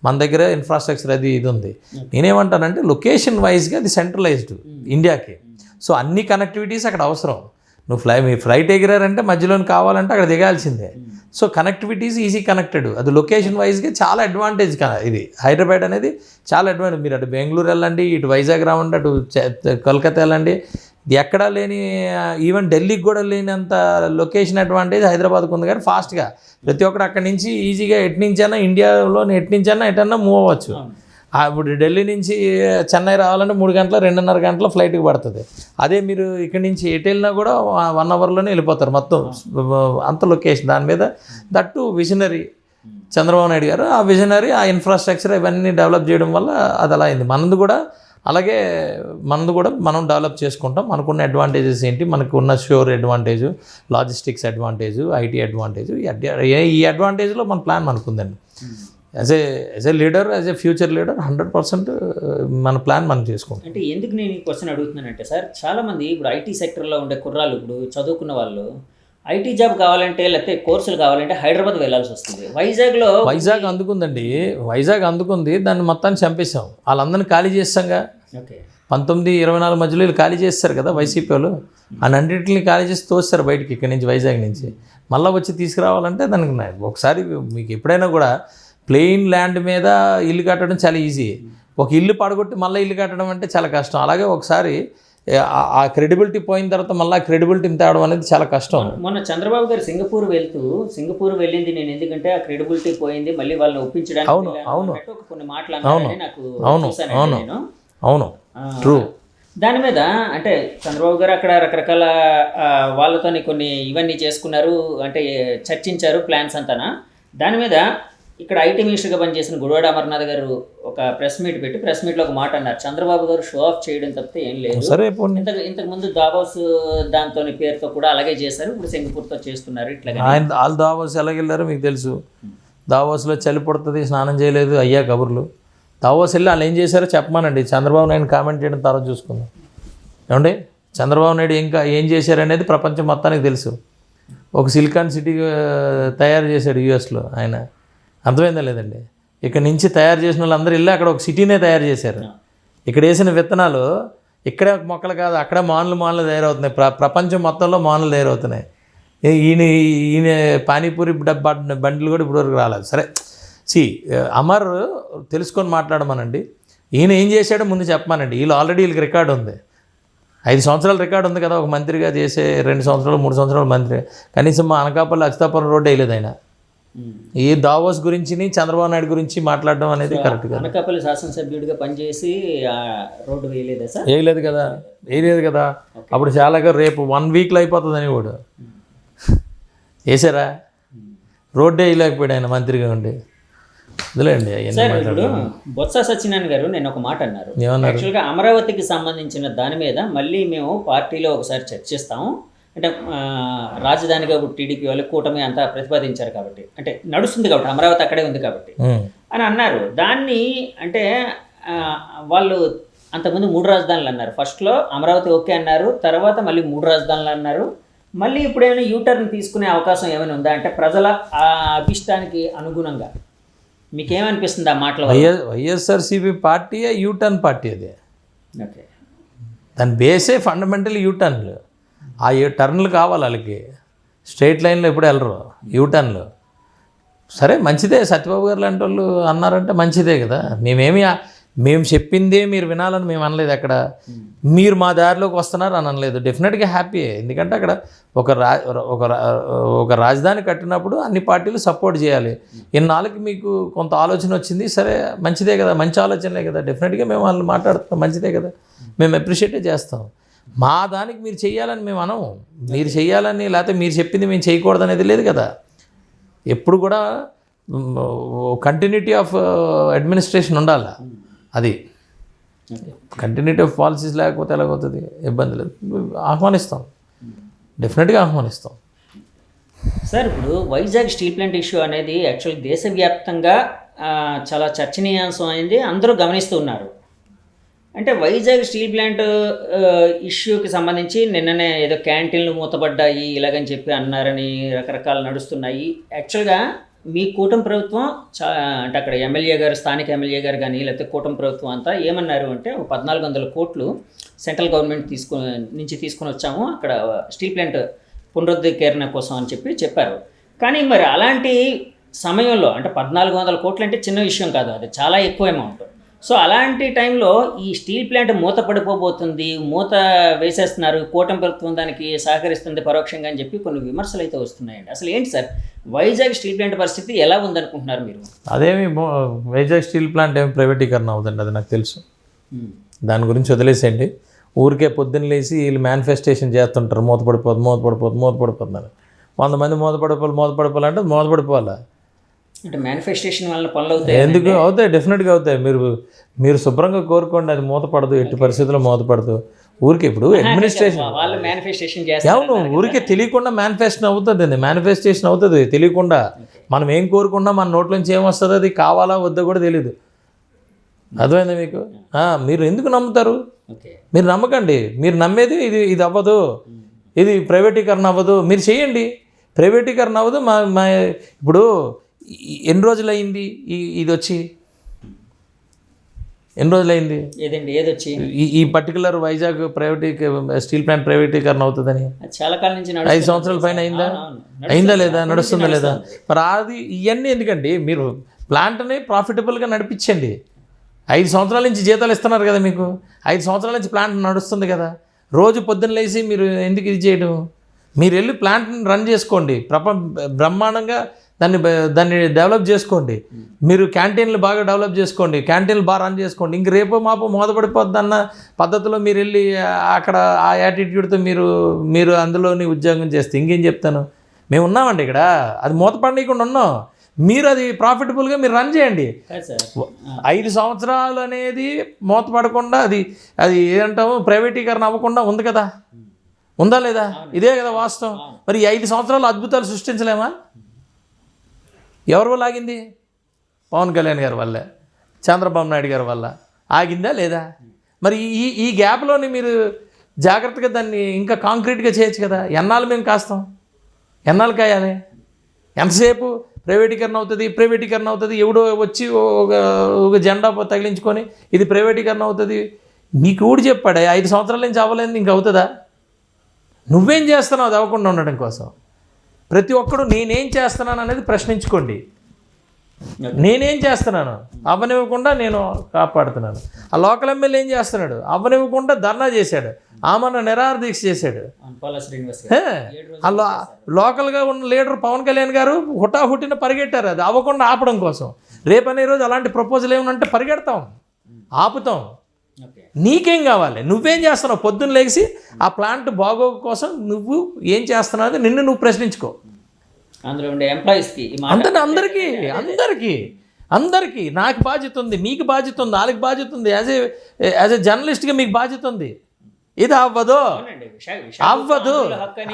మన దగ్గర ఇన్ఫ్రాస్ట్రక్చర్ అది ఇది ఉంది. నేనేమంటానంటే లొకేషన్ వైజ్గా అది సెంట్రలైజ్డ్ ఇండియాకి. సో అన్ని కనెక్టివిటీస్ అక్కడ అవసరం. నువ్వు మీ ఫ్లైట్ ఎగిరారంటే మధ్యలోని కావాలంటే అక్కడ దిగాల్సిందే. So connectivities easy connected. అది లొకేషన్ వైజ్గా చాలా అడ్వాంటేజ్. ఇది హైదరాబాద్ అనేది చాలా అడ్వాంటేజ్. మీరు అటు బెంగళూరు వెళ్ళండి, ఇటు వైజాగ్ రావండి, అటు కోల్కతా వెళ్ళండి, ఎక్కడా లేని, ఈవెన్ ఢిల్లీకి కూడా లేనంత లొకేషన్ అడ్వాంటేజ్ హైదరాబాద్కు ఉంది. కానీ ఫాస్ట్గా ప్రతి ఒక్కరు అక్కడి నుంచి ఈజీగా ఎట్నుంచైనా ఇండియాలోని ఎట్నుంచైనా ఎటన్నా మూవ్ అవ్వచ్చు. ఇప్పుడు ఢిల్లీ నుంచి చెన్నై రావాలంటే 3 గంటల 2.5 గంటల ఫ్లైట్కి పడుతుంది. అదే మీరు ఇక్కడి నుంచి ఎటు వెళ్ళినా కూడా 1 అవర్లోనే వెళ్ళిపోతారు మొత్తం అంత లొకేషన్. దాని మీద దట్టు విజనరీ చంద్రబాబు నాయుడు గారు, ఆ విజనరీ, ఆ ఇన్ఫ్రాస్ట్రక్చర్ ఇవన్నీ డెవలప్ చేయడం వల్ల అది అలా అయింది. మనది కూడా అలాగే మనం డెవలప్ చేసుకుంటాం. మనకున్న అడ్వాంటేజెస్ ఏంటి, మనకు ఉన్న shore advantage, logistics advantage, IT advantage, ఈ అడ్వాంటేజ్లో మన ప్లాన్ మనకుందండి. As a leader, as a future leader 100% మన ప్లాన్ మనం చేసుకుంటాం. అంటే ఎందుకు నేను ఈ క్వశ్చన్ అడుగుతున్నానంటే సార్, చాలామంది ఇప్పుడు ఐటీ సెక్టర్లో ఉండే కుర్రాళ్ళు, ఇప్పుడు చదువుకున్న వాళ్ళు ఐటీ జాబ్ కావాలంటే లేకపోతే కోర్సులు కావాలంటే హైదరాబాద్ వెళ్ళాల్సి వస్తుంది. వైజాగ్ అందుకుందండి. వైజాగ్ అందుకుంది, దాన్ని మొత్తాన్ని చంపేశాం. వాళ్ళందరినీ ఖాళీ చేస్తాంగా. 1924 మధ్యలో వీళ్ళు ఖాళీ చేస్తారు కదా వైసీపీ వాళ్ళు. అన్నింటిని ఖాళీ చేసి తోస్తారు బయటికి ఇక్కడి నుంచి, వైజాగ్ నుంచి. మళ్ళీ వచ్చి తీసుకురావాలంటే దానికి ఒకసారి మీకు ఎప్పుడైనా కూడా ప్లెయిన్ ల్యాండ్ మీద ఇల్లు కట్టడం చాలా ఈజీ. ఒక ఇల్లు పడగొట్టి మళ్ళీ ఇల్లు కట్టడం అంటే చాలా కష్టం. అలాగే ఒకసారి ఆ క్రెడిబిలిటీ పోయిన తర్వాత మళ్ళీ ఆ క్రెడిబిలిటీని తేవడం అనేది చాలా కష్టం. మొన్న చంద్రబాబు గారు సింగపూర్ వెళ్ళింది నేను ఎందుకంటే ఆ క్రెడిబిలిటీ పోయింది, మళ్ళీ వాళ్ళని ఒప్పించడానికి కొన్ని మాటలు. అవును, ట్రూ. దాని మీద అంటే చంద్రబాబు గారు అక్కడ రకరకాల వాళ్ళతో కొన్ని ఇవన్నీ చేసుకున్నారు, అంటే చర్చించారు ప్లాన్స్ అంతానా. దాని మీద ఇక్కడ ఐటీ మినిస్టర్గా పనిచేసిన గుడివాడ అమర్నాథ్ గారు ఒక ప్రెస్ మీట్లో ఒక మాట అన్నారు, చంద్రబాబు గారు షో ఆఫ్ చేయడం తప్పితే ఏం లేదు. ఇంతకుముందు దావోస్ దాంతో పేరుతో కూడా అలాగే చేశారు, ఇప్పుడు సింగపూర్తో చేస్తున్నారు. ఇట్లా వాళ్ళు దావోస్ ఎలాగ వెళ్ళారో మీకు తెలుసు. దావోస్లో చలి పుడుతుంది, స్నానం చేయలేదు, అయ్యా కబుర్లు. దావోస్ వెళ్ళి వాళ్ళు ఏం చేశారో చెప్పమానండి. చంద్రబాబు నాయుడు కామెంట్ చేయడం తర్వాత చూసుకుందాం. ఏమండి, చంద్రబాబు నాయుడు ఇంకా ఏం చేశారనేది ప్రపంచం మొత్తానికి తెలుసు. ఒక సిలికాన్ సిటీ తయారు చేశాడు యూఎస్లో ఆయన. అర్థమైందా లేదండి? ఇక్కడ నుంచి తయారు చేసిన వాళ్ళందరూ వెళ్ళి అక్కడ ఒక సిటీనే తయారు చేశారు. ఇక్కడ వేసిన విత్తనాలు ఇక్కడే మొక్కలు కాదు, అక్కడ మానులు తయారవుతున్నాయి. ప్రపంచం మొత్తంలో మానులు తయారవుతున్నాయి. ఈయన పానీపూరి బండ్లు కూడా ఇప్పటివరకు రాలేదు. సరే, అమర్ తెలుసుకొని మాట్లాడమనండి. ఈయన ఏం చేశాడో ముందు చెప్పమానండి. వీళ్ళకి రికార్డు ఉంది, 5 సంవత్సరాల రికార్డు ఉంది కదా. ఒక మంత్రిగా చేసే 2 సంవత్సరాలు 3 సంవత్సరాలు మంత్రి. కనీసం మా అనకాపల్లి అచ్యుతాపురం రోడ్డు వేయలేదు ఆయన. ఈ దావోస్ గురించి చంద్రబాబు నాయుడు గురించి మాట్లాడడం అనేది కరెక్ట్ కదా. అనకాపల్లి శాసనసభ్యుడిగా పనిచేసి రోడ్డు వేయలేదా సార్? వేయలేదు కదా. అప్పుడు చాలా రేపు 1 వీక్లో అయిపోతుందని కూడా వేసారా? రోడ్డే వేయలేకపోయాడు ఆయన మంత్రిగా ఉండి. వదిలేండి. ఇప్పుడు బొత్స సత్యనారాయణ గారు నేను ఒక మాట అన్నారు, యాక్చువల్గా అమరావతికి సంబంధించిన దాని మీద మళ్ళీ మేము పార్టీలో ఒకసారి చర్చిస్తాము. అంటే రాజధానిగా టీడీపీ వాళ్ళు కూటమి అంతా ప్రతిపాదించారు కాబట్టి, అంటే నడుస్తుంది కాబట్టి, అమరావతి అక్కడే ఉంది కాబట్టి అని అన్నారు. దాన్ని అంటే వాళ్ళు అంతకుముందు 3 రాజధానులు అన్నారు. ఫస్ట్లో అమరావతి ఓకే అన్నారు, తర్వాత మళ్ళీ 3 రాజధానులు అన్నారు. మళ్ళీ ఇప్పుడేమైనా యూటర్న్ తీసుకునే అవకాశం ఏమైనా ఉందా? అంటే ప్రజల ఆ అభిష్టానికి అనుగుణంగా మీకేమనిపిస్తుంది ఆ మాటల వల్ల? వైఎస్ఆర్సీపీ పార్టీ యూటర్న్ పార్టీ అది. ఓకే. దాని బేసే ఫండమెంటల్ యూటర్న్లు. ఆ టర్న్లు కావాలి వాళ్ళకి. స్ట్రైట్ లైన్లో ఎప్పుడు వెళ్ళరు, యూటర్న్లు. సరే మంచిదే, సత్యబాబు గారు లాంటి వాళ్ళు అన్నారంటే మంచిదే కదా. మేము చెప్పిందే మీరు వినాలని మేము అనలేదు. అక్కడ మీరు మా దారిలోకి వస్తున్నారు అని అనలేదు. డెఫినెట్గా హ్యాపీ. ఎందుకంటే అక్కడ ఒక రాజధాని కట్టినప్పుడు అన్ని పార్టీలు సపోర్ట్ చేయాలి. ఇన్నాళ్ళకి మీకు కొంత ఆలోచన వచ్చింది, సరే మంచిదే కదా, మంచి ఆలోచనలే కదా. డెఫినెట్గా మేము వాళ్ళు మాట్లాడుతున్నాం, మంచిదే కదా, మేము అప్రిషియేటే చేస్తాం. మా దానికి మీరు చెయ్యాలని మేము అనము. మీరు చెయ్యాలని, లేకపోతే మీరు చెప్పింది మేము చేయకూడదు అనేది లేదు కదా. ఎప్పుడు కూడా కంటిన్యూటీ ఆఫ్ అడ్మినిస్ట్రేషన్ ఉండాలి. అది కంటిన్యూటీ ఆఫ్ పాలసీస్ లేకపోతే ఎలాగవుతుంది, ఇబ్బంది లేదు. ఆహ్వానిస్తాం, డెఫినెట్గా ఆహ్వానిస్తాం. సార్, ఇప్పుడు వైజాగ్ స్టీల్ ప్లాంట్ ఇష్యూ అనేది యాక్చువల్ దేశవ్యాప్తంగా చాలా చర్చనీయాంశం అయింది, అందరూ గమనిస్తూ ఉన్నారు. అంటే వైజాగ్ స్టీల్ ప్లాంట్ ఇష్యూకి సంబంధించి నిన్ననే ఏదో క్యాంటీన్లు మూతపడ్డాయి ఇలాగని చెప్పి అన్నారని రకరకాలు నడుస్తున్నాయి. యాక్చువల్గా మీ కూటమి ప్రభుత్వం అంటే అక్కడ ఎమ్మెల్యే గారు, స్థానిక ఎమ్మెల్యే గారు కానీ లేకపోతే కూటమి ప్రభుత్వం అంతా ఏమన్నారు అంటే 1400 కోట్లు సెంట్రల్ గవర్నమెంట్ నుంచి తీసుకొని వచ్చాము అక్కడ స్టీల్ ప్లాంట్ పునరుద్ధీకరణ కోసం అని చెప్పారు. కానీ మరి అలాంటి సమయంలో అంటే 1400 కోట్లు అంటే చిన్న విషయం కాదు, అది చాలా ఎక్కువ అమౌంట్. సో అలాంటి టైంలో ఈ స్టీల్ ప్లాంట్ మూత పడిపోబోతుంది, మూత వేసేస్తున్నారు, కూటమి ప్రభుత్వం దానికి సహకరిస్తుంది పరోక్షంగా అని చెప్పి కొన్ని విమర్శలు అయితే వస్తున్నాయండి. అసలు ఏంటి సార్ వైజాగ్ స్టీల్ ప్లాంట్ పరిస్థితి ఎలా ఉందనుకుంటున్నారు మీరు? అదేమి వైజాగ్ స్టీల్ ప్లాంట్ ఏమి ప్రైవేటీకరణ అవుతుంది, అది నాకు తెలుసు. దాని గురించి వదిలేసేయండి. ఊరికే పొద్దున్న లేచి వీళ్ళు మేనిఫెస్టేషన్ చేస్తుంటారు, మూతపడిపోతున్నారు. 100 మంది మూతపడిపోవాలంటే మూతపడిపోవాలా? అంటే మేనిఫెస్టేషన్ వల్ల పనులు అవుతాయి. ఎందుకు అవుతాయి? డెఫినెట్గా అవుతాయి. మీరు శుభ్రంగా కోరుకోండి, అది మూతపడదు, ఎట్టి పరిస్థితుల్లో మూతపడదు. ఊరికే ఇప్పుడు అడ్మినిస్ట్రేషన్ వాళ్ళు మేనిఫెస్టేషన్ చేస్తారు. అవును, ఊరికే తెలియకుండా మేనిఫెస్టేషన్ అవుతుంది తెలియకుండా. మనం ఏం కోరుకున్నా మన నోట్లోంచి ఏమొస్తుంది, అది కావాలా వద్దా కూడా తెలియదు. అర్థమైందా మీకు? మీరు ఎందుకు నమ్ముతారు? మీరు నమ్మకండి. మీరు నమ్మేది ఇది అవ్వదు, ఇది ప్రైవేటీకరణ అవ్వదు, మీరు చేయండి. ప్రైవేటీకరణ అవ్వదు. మా ఇప్పుడు ఎన్ని రోజులైంది ఇది వచ్చి? ఎన్ని రోజులైంది ఏదొచ్చి ఈ పర్టికులర్ వైజాగ్ స్టీల్ ప్లాంట్ ప్రైవేటీకరణ అవుతుందని? చాలా కాలం నుంచి 5 సంవత్సరాల పైన అయిందా లేదా, నడుస్తుందా లేదా? మరి అది ఇవన్నీ ఎందుకండి? మీరు ప్లాంట్ని ప్రాఫిటబుల్గా నడిపించండి. 5 సంవత్సరాల నుంచి జీతాలు ఇస్తున్నారు కదా మీకు, 5 సంవత్సరాల నుంచి ప్లాంట్ నడుస్తుంది కదా. రోజు పొద్దున్న లేచి మీరు ఎందుకు ఇది చేయడం? మీరు వెళ్ళి ప్లాంట్ని రన్ చేసుకోండి, బ్రహ్మాండంగా దాన్ని డెవలప్ చేసుకోండి. మీరు క్యాంటీన్లు బాగా డెవలప్ చేసుకోండి, క్యాంటీన్లు బాగా రన్ చేసుకోండి. ఇంక రేపో మాపో మూతపడిపోద్ది అన్న పద్ధతిలో మీరు వెళ్ళి అక్కడ ఆ యాటిట్యూడ్తో మీరు అందులోని ఉద్యోగం చేస్తే ఇంకేం చెప్తాను? మేము ఉన్నామండి ఇక్కడ, అది మూతపడనీయకుండా ఉన్నాం. మీరు అది ప్రాఫిటబుల్గా మీరు రన్ చేయండి. 5 సంవత్సరాలు అనేది మూతపడకుండా అది ఏంటాము ప్రైవేటీకరణ అవ్వకుండా ఉంది కదా, ఉందా లేదా? ఇదే కదా వాస్తవం. మరి 5 సంవత్సరాలు అద్భుతాలు సృష్టించలేమా? ఎవరి వల్ల ఆగింది? పవన్ కళ్యాణ్ గారి వల్లే, చంద్రబాబు నాయుడు గారి వల్ల ఆగిందా లేదా? మరి ఈ గ్యాప్లోని మీరు జాగ్రత్తగా దాన్ని ఇంకా కాంక్రీట్గా చేయొచ్చు కదా. ఎన్నాళ్ళు మేము కాస్తాం? ఎన్నాళ్ళు కాయాలి? ఎంతసేపు ప్రైవేటీకరణ అవుతుంది ఎవడో వచ్చి ఒక జెండా తగిలించుకొని ఇది ప్రైవేటీకరణ అవుతుంది? నీకు ఊడి చెప్పాడే 5 సంవత్సరాల నుంచి అవ్వలేదు, ఇంక అవుతుందా? నువ్వేం చేస్తున్నావు అది అవ్వకుండా ఉండడం కోసం? ప్రతి ఒక్కడు నేనేం చేస్తున్నాను అనేది ప్రశ్నించుకోండి. నేనేం చేస్తున్నాను? అవ్వనివ్వకుండా నేను కాపాడుతున్నాను. ఆ లోకల్ ఎమ్మెల్యే ఏం చేస్తున్నాడు? అవ్వనివ్వకుండా ధర్నా చేశాడు, ఆమరణ నిరాహార దీక్ష చేశాడు. అలా లోకల్గా ఉన్న లీడర్ పవన్ కళ్యాణ్ గారు హుటాహుటిన పరిగెట్టారు అది అవ్వకుండా ఆపడం కోసం. రేపనే రోజు అలాంటి ప్రపోజల్ ఏమనంటే పరిగెడతాం, ఆపుతాం. నీకేం కావాలి? నువ్వేం చేస్తున్నావు? పొద్దున్న లేచి ఆ ప్లాంట్ బాగోగు కోసం నువ్వు ఏం చేస్తున్నావు అది నువ్వు ప్రశ్నించుకో. అందులో ఉండే ఎంప్లాయీస్కి అందరికీ నాకు బాధ్యత ఉంది, మీకు బాధ్యత ఉంది, వాళ్ళకి బాధ్యత ఉంది. యాజ్ ఏ జర్నలిస్ట్గా మీకు బాధ్యత ఉంది. ఇది అవ్వదు.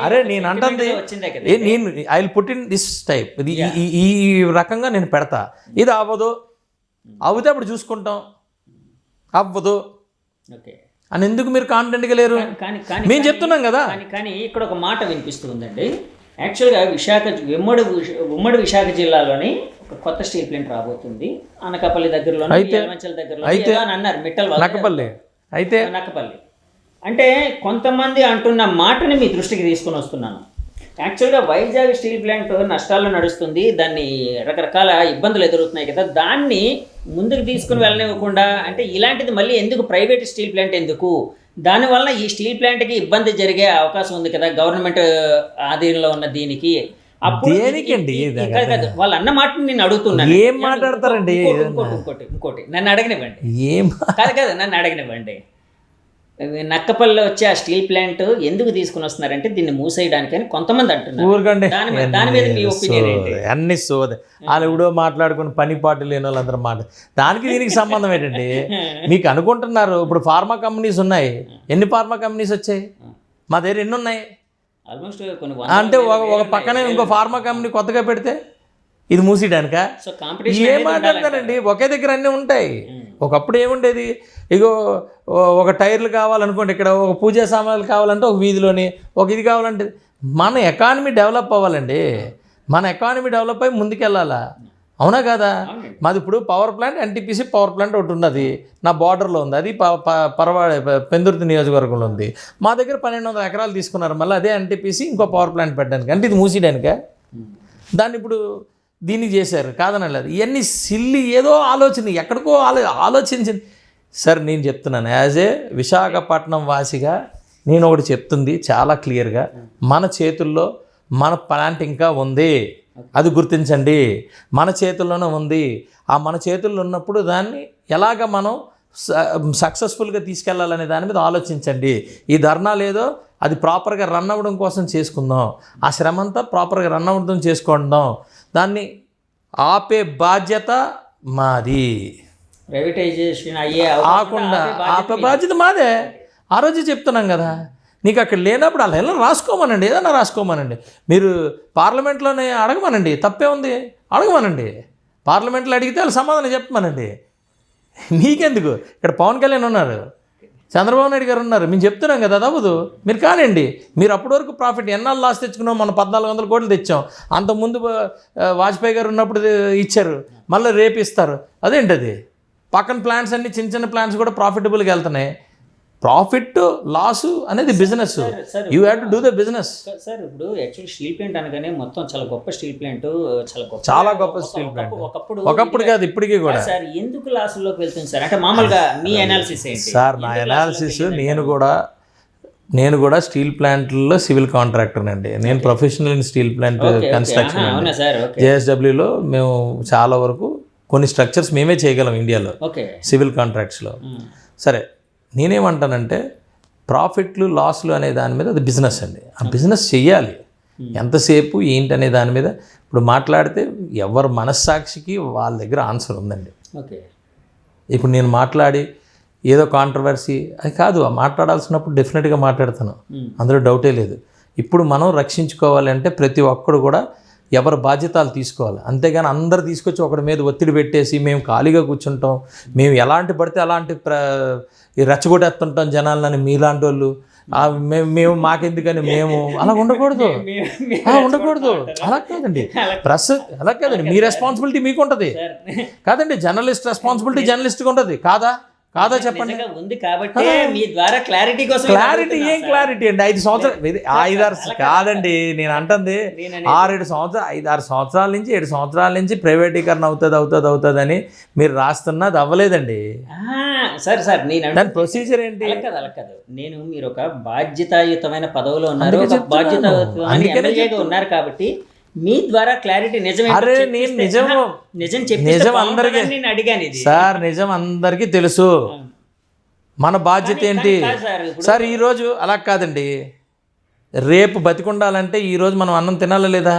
అరే నేను అంటుంది నేను I will put in this type, ఈ రకంగా నేను పెడతా. ఇది అవ్వదు, అవుతే అప్పుడు చూసుకుంటాం. అవ్వదు అని ఎందుకు మీరు కాన్ఫిడెంట్గా లేరు? మేము చెప్తున్నాం కదా. కానీ ఇక్కడ ఒక మాట వినిపిస్తుందండి. యాక్చువల్గా ఉమ్మడి విశాఖ జిల్లాలోని ఒక కొత్త స్టీల్ ప్లాంట్ రాబోతుంది. అనకాపల్లి దగ్గరలో, యలమంచిల దగ్గరలో అని అన్నారు. మిట్టల్ నక్కపల్లి అంటే కొంతమంది అంటున్న మాటని మీ దృష్టికి తీసుకొని వస్తున్నాను. యాక్చువల్గా వైజాగ్ స్టీల్ ప్లాంట్ నష్టాల్లో నడుస్తుంది, దాన్ని రకరకాల ఇబ్బందులు ఎదురవుతున్నాయి కదా, దాన్ని ముందుకు తీసుకుని వెళ్ళనివ్వకుండా అంటే ఇలాంటిది మళ్ళీ ఎందుకు ప్రైవేట్ స్టీల్ ప్లాంట్ ఎందుకు, దానివల్ల ఈ స్టీల్ ప్లాంట్కి ఇబ్బంది జరిగే అవకాశం ఉంది కదా గవర్నమెంట్ ఆధీనంలో ఉన్న దీనికి. అప్పుడు దేనికండి కాదు, వాళ్ళు అన్న మాటని నేను అడుగుతున్నాను. ఏం మాట్లాడతారండి? ఇంకోటి నన్ను అడగనివ్వండి. కాదు నన్ను అడగనివ్వండి. నక్కపల్లిలో వచ్చే ఆ స్టీల్ ప్లాంట్ ఎందుకు తీసుకుని వస్తున్నారంటే దీన్ని మూసేయడానికి అని కొంతమంది అంటున్నారు. దాని మీద మీ ఒపీనియన్ ఏంటి? అన్ని సోద వాళ్ళు ఎవడో మాట్లాడుకుని పని పాటు లేని వాళ్ళందరూ దానికి దీనికి సంబంధం ఏంటండి? మీకు అనుకుంటున్నారు ఇప్పుడు ఫార్మా కంపెనీస్ ఉన్నాయి. ఎన్ని ఫార్మా కంపెనీస్ వచ్చాయి? మా దగ్గర ఎన్ని ఉన్నాయి? ఆల్మోస్ట్ అంటే ఒక పక్కనే ఇంకో ఫార్మా కంపెనీ కొత్తగా పెడితే ఇది మూసేయడానికా? ఏం మాట్లాడతారండి? ఒకే దగ్గర అన్నీ ఉంటాయి. ఒకప్పుడు ఏముండేది, ఇగో ఒక టైర్లు కావాలనుకోండి, ఇక్కడ ఒక పూజా సామాన్లు కావాలంటే ఒక వీధిలోని, ఒక ఇది కావాలంటే మన ఎకానమీ డెవలప్ అవ్వాలండి. మన ఎకానమీ డెవలప్ అయ్యి ముందుకెళ్ళాలా, అవునా కదా? మాది ఇప్పుడు power plant, NTPC power plant ఒకటి ఉన్నది, నా బార్డర్లో ఉంది. అది పెందుర్తి నియోజకవర్గంలో ఉంది. మా దగ్గర 1200 ఎకరాలు తీసుకున్నారు. మళ్ళీ అదే ఎన్టీపీసీ ఇంకో పవర్ ప్లాంట్ పెట్టడానికి, అంటే ఇది మూసేయడానికా? దాన్ని ఇప్పుడు దీన్ని చేశారు, కాదనలేదు. ఇవన్నీ సిల్లి ఏదో ఆలోచన, ఎక్కడికో ఆలోచించింది. సార్ నేను చెప్తున్నాను, యాజ్ ఏ విశాఖపట్నం వాసిగా నేను ఒకటి చెప్తుంది చాలా క్లియర్గా, మన చేతుల్లో మన ప్లాంట్ ఇంకా ఉంది, అది గుర్తించండి. మన చేతుల్లోనే ఉంది. ఆ మన చేతుల్లో ఉన్నప్పుడు దాన్ని ఎలాగ మనం సక్సెస్ఫుల్గా తీసుకెళ్లాలనే దాని మీద ఆలోచించండి. ఈ ధర్నా లేదో అది ప్రాపర్గా రన్ అవ్వడం కోసం చేసుకుందాం. ఆ శ్రమ అంతా ప్రాపర్గా రన్ అవ్వడం చేసుకుందాం. దాన్ని ఆపే బాధ్యత మాది. ప్రైవేటైజేషన్ ఆకుండా ఆపే బాధ్యత మాదే. ఆ రోజు చెప్తున్నాం కదా, నీకు అక్కడ లేనప్పుడు అలా ఎలా రాసుకోమనండి, ఏదన్నా రాసుకోమనండి. మీరు పార్లమెంట్లోనే అడగమనండి, తప్పే ఉంది, అడగమనండి. పార్లమెంట్లో అడిగితే వాళ్ళు సమాధానం చెప్పమనండి. మీకెందుకు? ఇక్కడ పవన్ కళ్యాణ్ ఉన్నారు, చంద్రబాబు నాయుడు గారు ఉన్నారు, మేము చెప్తున్నాం కదా, అది అవ్వదు. మీరు కానివ్వండి. మీరు అప్పటి వరకు ప్రాఫిట్ ఎన్నాళ్ళు లాస్ తెచ్చుకున్నాం? మనం 1400 కోట్లు తెచ్చాం. అంతకుముందు వాజ్పేయి గారు ఉన్నప్పుడు ఇచ్చారు, మళ్ళీ రేపు ఇస్తారు. అదేంటది? పక్కన ప్లాంట్స్ అన్ని చిన్న చిన్న ప్లాంట్స్ కూడా ప్రాఫిటబుల్గా వెళ్తున్నాయి. ప్రాఫిట్ లాసు అనేది business, you have to do the business. Sir ఇప్పుడు యాక్చువల్లీ స్టీల్ ప్లాంట్ అనగానే మొత్తం చాలా గొప్ప స్టీల్ ప్లాంట్, చాలా గొప్ప స్టీల్ ప్లాంట్. ఒకప్పుడు కాదు, ఇప్పటికీ కూడా. సార్ ఎందుకు లాసుల్లోకి వెళ్తుంది సార్? అంటే మామూలుగా మీ అనాలిసిస్ ఏంటి సార్? నా అనాలిసిస్, నేను కూడా స్టీల్ ప్లాంట్లో సివిల్ కాంట్రాక్టర్ అండి. నేను professional in steel plant construction. జేఎస్డబ్ల్యూలో మేము చాలా వరకు కొన్ని స్ట్రక్చర్స్ మేమే చేయగలం ఇండియాలో సివిల్ కాంట్రాక్ట్స్లో. సరే, నేనేమంటానంటే ప్రాఫిట్లు లాస్లు అనే దాని మీద అది బిజినెస్ అండి. ఆ బిజినెస్ చెయ్యాలి. ఎంతసేపు ఏంటనే దాని మీద ఇప్పుడు మాట్లాడితే ఎవరి మనస్సాక్షికి వాళ్ళ దగ్గర ఆన్సర్ ఉందండి. ఇప్పుడు నేను మాట్లాడి ఏదో కాంట్రవర్సీ అది కాదు, మాట్లాడాల్సినప్పుడు డెఫినెట్గా మాట్లాడతాను, అందులో డౌటే లేదు. ఇప్పుడు మనం రక్షించుకోవాలి అంటే ప్రతి ఒక్కడు కూడా ఎవరి బాధ్యతలు తీసుకోవాలి. అంతేగాని అందరు తీసుకొచ్చి ఒకటి మీద ఒత్తిడి పెట్టేసి మేము ఖాళీగా కూర్చుంటాం, మేము ఎలాంటి పడితే అలాంటి రెచ్చగొట్టేస్తుంటాం జనాలని, మీలాంటి వాళ్ళు మేము మాకెందుకని మేము అలా ఉండకూడదు, ఉండకూడదు. అలా కాదండి, ప్రెస్ అలా కాదండి. మీ రెస్పాన్సిబిలిటీ మీకు ఉంటుంది కాదండి, జర్నలిస్ట్ రెస్పాన్సిబిలిటీ జర్నలిస్ట్కి ఉంటుంది కాదా? చెప్పండి. ఉంది కాబట్టి మీ ద్వారా క్లారిటీ కోసం. క్లారిటీ ఏం క్లారిటీ అండి? 5 సంవత్సరాలు 5-6 కాదండి నేను అంటుంది, 6-7 సంవత్సరాలు 5-6 సంవత్సరాల నుంచి 7 సంవత్సరాల నుంచి ప్రైవేటీకరణ అవుతుంది అని మీరు రాస్తున్నది అవ్వలేదండి. సార్ నేను దాని ప్రొసీజర్ ఏంటి? అలా కాదు, నేను మీరు ఒక బాధ్యతాయుతమైన పదవిలో ఉన్నారు, బాధ్యత ఉన్నారు కాబట్టి మీ ద్వారా క్లారిటీ నిజమే. అరే నేను నిజం అందరికీ అడిగాను సార్, నిజం అందరికీ తెలుసు. మన బాధ్యత ఏంటి సార్? ఈరోజు అలా కాదండి, రేపు బతికుండాలంటే ఈరోజు మనం అన్నం తినాలా లేదా?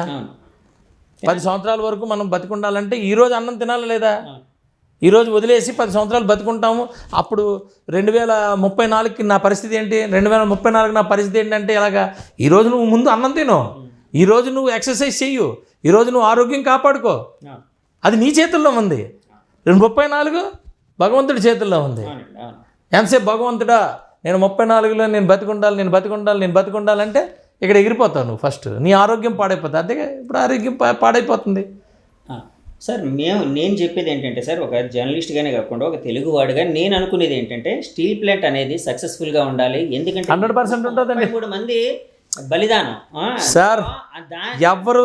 10 సంవత్సరాల వరకు మనం బతికుండాలంటే ఈరోజు అన్నం తినాలా లేదా? ఈరోజు వదిలేసి 10 సంవత్సరాలు బతుకుంటాము. అప్పుడు 2034కి నా పరిస్థితి ఏంటి? 2034 నా పరిస్థితి ఏంటంటే ఎలాగా? ఈరోజు నువ్వు ముందు అన్నం తిను, ఈరోజు నువ్వు ఎక్సర్సైజ్ చెయ్యు, ఈరోజు నువ్వు ఆరోగ్యం కాపాడుకో, అది నీ చేతుల్లో ఉంది. 34 భగవంతుడి చేతుల్లో ఉంది. ఎంతసేపు భగవంతుడా నేను 34లో నేను బతికుండాలంటే ఇక్కడ ఎగిరిపోతావు నువ్వు ఫస్ట్, నీ ఆరోగ్యం పాడైపోతుంది. అంతే ఇప్పుడు ఆరోగ్యం పాడైపోతుంది. సార్ నేను చెప్పేది ఏంటంటే సార్, ఒక జర్నలిస్ట్గానే కాకుండా ఒక తెలుగువాడుగా నేను అనుకునేది ఏంటంటే స్టీల్ ప్లాంట్ అనేది సక్సెస్ఫుల్గా ఉండాలి. ఎందుకంటే 100% ఉంటుందండి. 3 మంది బలిదానం సార్ ఎవరు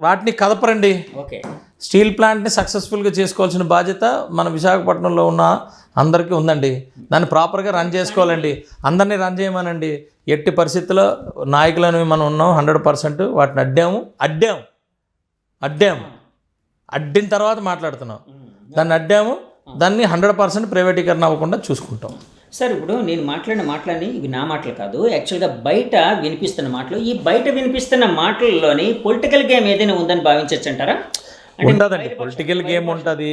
వాటిని కదపరండి. ఓకే, స్టీల్ ప్లాంట్ని సక్సెస్ఫుల్గా చేసుకోవాల్సిన బాధ్యత మన విశాఖపట్నంలో ఉన్న అందరికీ ఉందండి. దాన్ని ప్రాపర్గా రన్ చేసుకోవాలండి. అందరినీ రన్ చేయమనండి. ఎట్టి పరిస్థితుల్లో నాయకులను మనం ఉన్నాం 100%. వాటిని అడ్డిన తర్వాత మాట్లాడుతున్నాం. దాన్ని అడ్డాము, దాన్ని 100% ప్రైవేటీకరణ అవ్వకుండా చూసుకుంటాం. సార్ ఇప్పుడు నేను మాట్లాడిన మాటలని ఇవి నా మాటలు కాదు, యాక్చువల్గా బయట వినిపిస్తున్న మాటలు. ఈ బయట వినిపిస్తున్న మాటల్లోని పొలిటికల్ గేమ్ ఏదైనా ఉందని భావించవచ్చు అంటారా? ఉంటుందండి, పొలిటికల్ గేమ్ ఉంటుంది.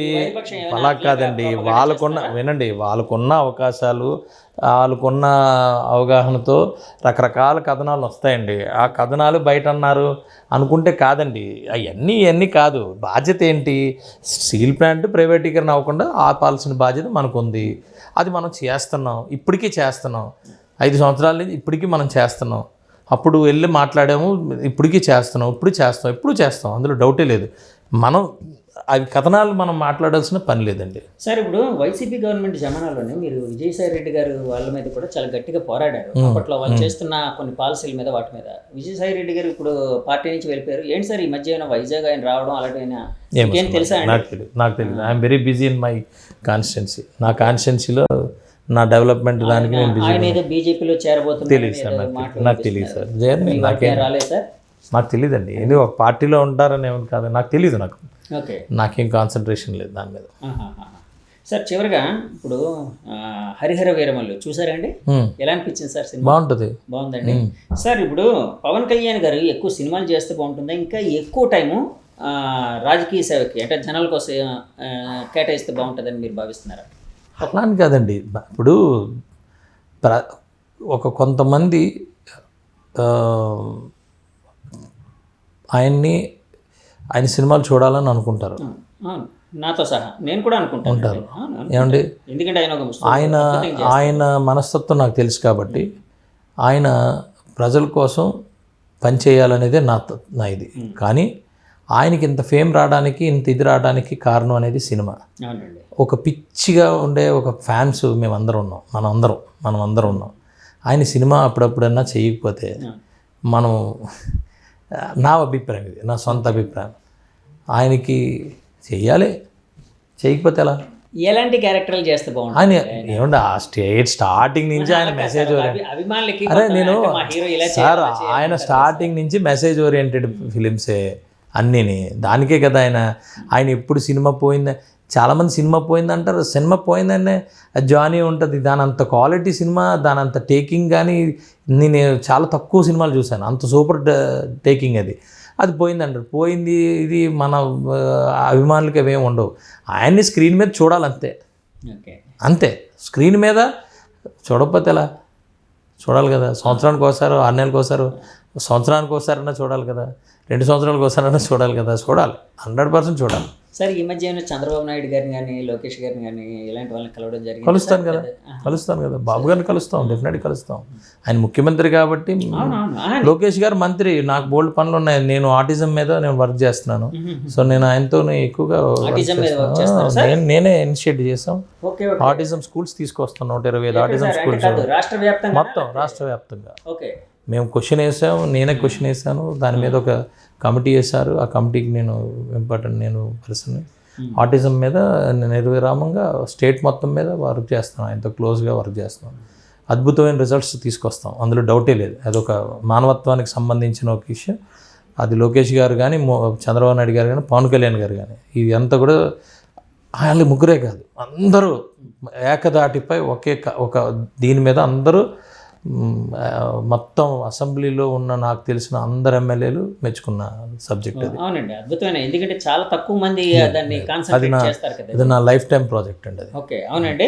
అలా కాదండి, వాళ్ళకున్న అవకాశాలు, వాళ్ళకున్న అవగాహనతో రకరకాల కథనాలు వస్తాయండి. ఆ కథనాలు బయట అన్నారు అనుకుంటే కాదండి. అవన్నీ కాదు. బాధ్యత ఏంటి? స్టీల్ ప్లాంట్ ప్రైవేటీకరణ అవ్వకుండా ఆపాల్సిన బాధ్యత మనకుంది. అది మనం చేస్తున్నాం, ఇప్పటికీ చేస్తున్నాం. 5 సంవత్సరాల నుంచి ఇప్పటికీ మనం చేస్తున్నాం. అప్పుడు వెళ్ళి మాట్లాడాము, ఇప్పటికీ చేస్తున్నాం, ఎప్పుడు చేస్తాం. అందులో డౌటే లేదు. మనం అవి కథనాలు మనం మాట్లాడాల్సిన పని లేదండి. సార్ ఇప్పుడు వైసీపీ గవర్నమెంట్ జమానాలోనే మీరు విజయసాయి రెడ్డి గారు వాళ్ళ మీద కూడా చాలా గట్టిగా పోరాడారు. అప్పట్లో వాళ్ళు చేస్తున్న కొన్ని పాలసీల మీద, వాటి మీద. విజయసాయి రెడ్డి గారు ఇప్పుడు పార్టీ నుంచి వెళ్ళిపోయారు. ఏంటి సార్ ఈ మధ్య ఏమైనా వైజాగ్ ఆయన రావడం అలాంటివైనా ఏం తెలుసా? నాకు తెలియదు. I'm very busy in my constituency. నా కాన్స్టిట్యున్సీలో నా డెవలప్మెంట్ దానికి నేను బిజీ. ఆయన ఏదో బీజేపీలో చేరబోతున్నారు. తెలియదు సార్, నాకు తెలియదు సార్. రాలేదు సార్, నాకు తెలియదండి. ఏదో ఒక పార్టీలో ఉంటారని ఏమి కాదు, నాకు తెలియదు. ఓకే, నాకేం కాన్సన్ట్రేషన్ లేదు దాని మీద. సార్ చివరిగా ఇప్పుడు హరిహర వీరమల్లు చూసారండి? ఎలా అనిపించింది సార్ సినిమా? బాగుందండి. సార్ ఇప్పుడు పవన్ కళ్యాణ్ గారు ఎక్కువ సినిమాలు చేస్తే బాగుంటుందా, ఇంకా ఎక్కువ టైము రాజకీయ సేవకి అంటే జనాల కోసం కేటాయిస్తే బాగుంటుందని మీరు భావిస్తున్నారా? అలా అని కాదండి. ఇప్పుడు కొంతమంది ఆయన సినిమాలు చూడాలని అనుకుంటారు, నాతో సహా నేను కూడా అనుకుంటాను. ఏమండి, ఎందుకంటే ఆయన మనస్తత్వం నాకు తెలుసు కాబట్టి ఆయన ప్రజల కోసం పనిచేయాలనేదే నా ఇది. కానీ ఆయనకి ఇంత ఫేమ్ రావడానికి, ఇంత ఇది రావడానికి కారణం అనేది సినిమా. ఒక పిచ్చిగా ఉండే ఒక ఫ్యాన్స్ మేమందరం ఉన్నాం, మనమందరం ఉన్నాం. ఆయన సినిమా అప్పుడప్పుడన్నా చేయకపోతే మనం, నా అభిప్రాయం ఇది, నా సొంత అభిప్రాయం, ఆయనకి చెయ్యాలి. చేయకపోతే ఎలా? ఎలాంటి క్యారెక్టర్లు చేస్తే బాగుంటుంది? ఆయన ఏమంటే ఆ స్టార్టింగ్ నుంచి ఆయన మెసేజ్ అభిమానులకి సార్, ఆయన స్టార్టింగ్ నుంచి మెసేజ్ ఓరియంటెడ్ ఫిలిమ్సే అన్నీని. దానికే కదా ఆయన ఎప్పుడు సినిమా పోయింది, చాలామంది సినిమా పోయిందంటారు. సినిమా పోయిందనే జానీ ఉంటుంది, దాని అంత క్వాలిటీ సినిమా, దాని అంత టేకింగ్ కానీ నేను చాలా తక్కువ సినిమాలు చూశాను అంత సూపర్ టేకింగ్. అది పోయిందంటారు. పోయింది ఇది మన అభిమానులకి అవేమి ఉండవు. ఆయన్ని స్క్రీన్ మీద చూడాలంతే, అంతే. స్క్రీన్ మీద చూడకపోతే ఎలా? చూడాలి కదా. సంవత్సరానికి ఒకసారి, 6 నెలలకు ఒకసారి, సంవత్సరానికి ఒకసారైనా చూడాలి కదా, 2 సంవత్సరాలకు ఒకసారైనా చూడాలి కదా. చూడాలి, 100% చూడాలి. సార్ ఈ మధ్య చంద్రబాబు నాయుడు గారిని కానీ, లోకేష్ గారిని కానీ ఇలాంటి వాళ్ళని కలవడం జరిగింది? కలుస్తాను కదా. బాబు గారిని కలుస్తాం, డెఫినెట్గా కలుస్తాం. ఆయన ముఖ్యమంత్రి కాబట్టి. లోకేష్ గారు మంత్రి. నాకు బోల్డ్ పనులు ఉన్నాయి. నేను ఆటిజం మీద వర్క్ చేస్తున్నాను. సో నేను ఆయనతో ఎక్కువగా నేనే ఇనిషియేట్ చేసాం. ఆటిజం స్కూల్స్ తీసుకొస్తాం. 125 ఆటిజం స్కూల్స్ మొత్తం రాష్ట్ర వ్యాప్తంగా. మేము క్వశ్చన్ వేసాము, నేనే క్వశ్చన్ వేసాను. దాని మీద ఒక కమిటీ వేశారు. ఆ కమిటీకి నేను పర్సన్. ఆటిజం మీద నిర్విరామంగా స్టేట్ మొత్తం మీద వర్క్ చేస్తాను. ఆయనతో క్లోజ్గా వర్క్ చేస్తాం. అద్భుతమైన రిజల్ట్స్ తీసుకొస్తాం, అందులో డౌటే లేదు. అదొక మానవత్వానికి సంబంధించిన ఒక విషయం. అది లోకేష్ గారు కానీ, చంద్రబాబు నాయుడు గారు కానీ, పవన్ కళ్యాణ్ గారు కానీ, ఇది అంతా కూడా వాళ్ళు ముగ్గురే కాదు, అందరూ ఏకదాటిపై ఒక దీని మీద అందరూ మొత్తం అసెంబ్లీలో ఉన్న నాకు తెలిసిన అందరు ఎమ్మెల్యేలు మెచ్చుకున్న సబ్జెక్ట్ అది. అవునండి, అద్భుతమైన. ఎందుకంటే చాలా తక్కువ మంది దాన్ని కాన్సంట్రేట్ చేస్తారు కదా. ఇది నా లైఫ్ టైం ప్రాజెక్ట్ అండి అది. ఓకే, అవునండి.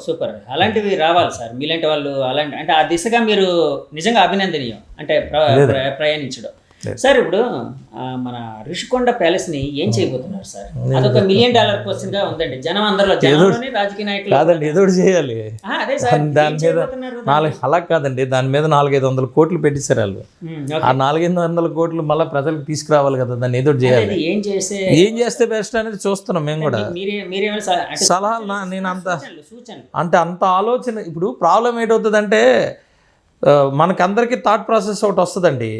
సూపర్. అలాంటివి రావాలి సార్, మీలాంటి వాళ్ళు. అలాంటి అంటే ఆ దిశగా మీరు నిజంగా అభినందనీయం, అంటే ప్రయాణించడం. సార్ ఇప్పుడు మన ఋషికొండ ప్యాలెస్ని ఏం చేయబోతున్నారు సార్? అదొక $1 మిలియన్ క్వశ్చన్ గా ఉందండి. జనంలోని రాజకీయ నాయకులు కాదండి, ఏదో ఒకటి చేయాలి. అదే సార్, దాని మీద అలా కాదండి, దాని మీద 400-500 కోట్లు పెట్టించారు వాళ్ళు. ఆ 400-500 కోట్లు మళ్ళీ ప్రజలకు తీసుకురావాలి కదా, దాన్ని ఏదో చేయాలి. ఏం చేస్తే బెస్ట్ అనేది చూస్తున్నాం మేము కూడా. సలహాలు నేను అంత ఆలోచన. ఇప్పుడు ప్రాబ్లం ఏంటవుతుందంటే మనకందరికీ థాట్ ప్రాసెస్ ఒకటి వస్తుందండి.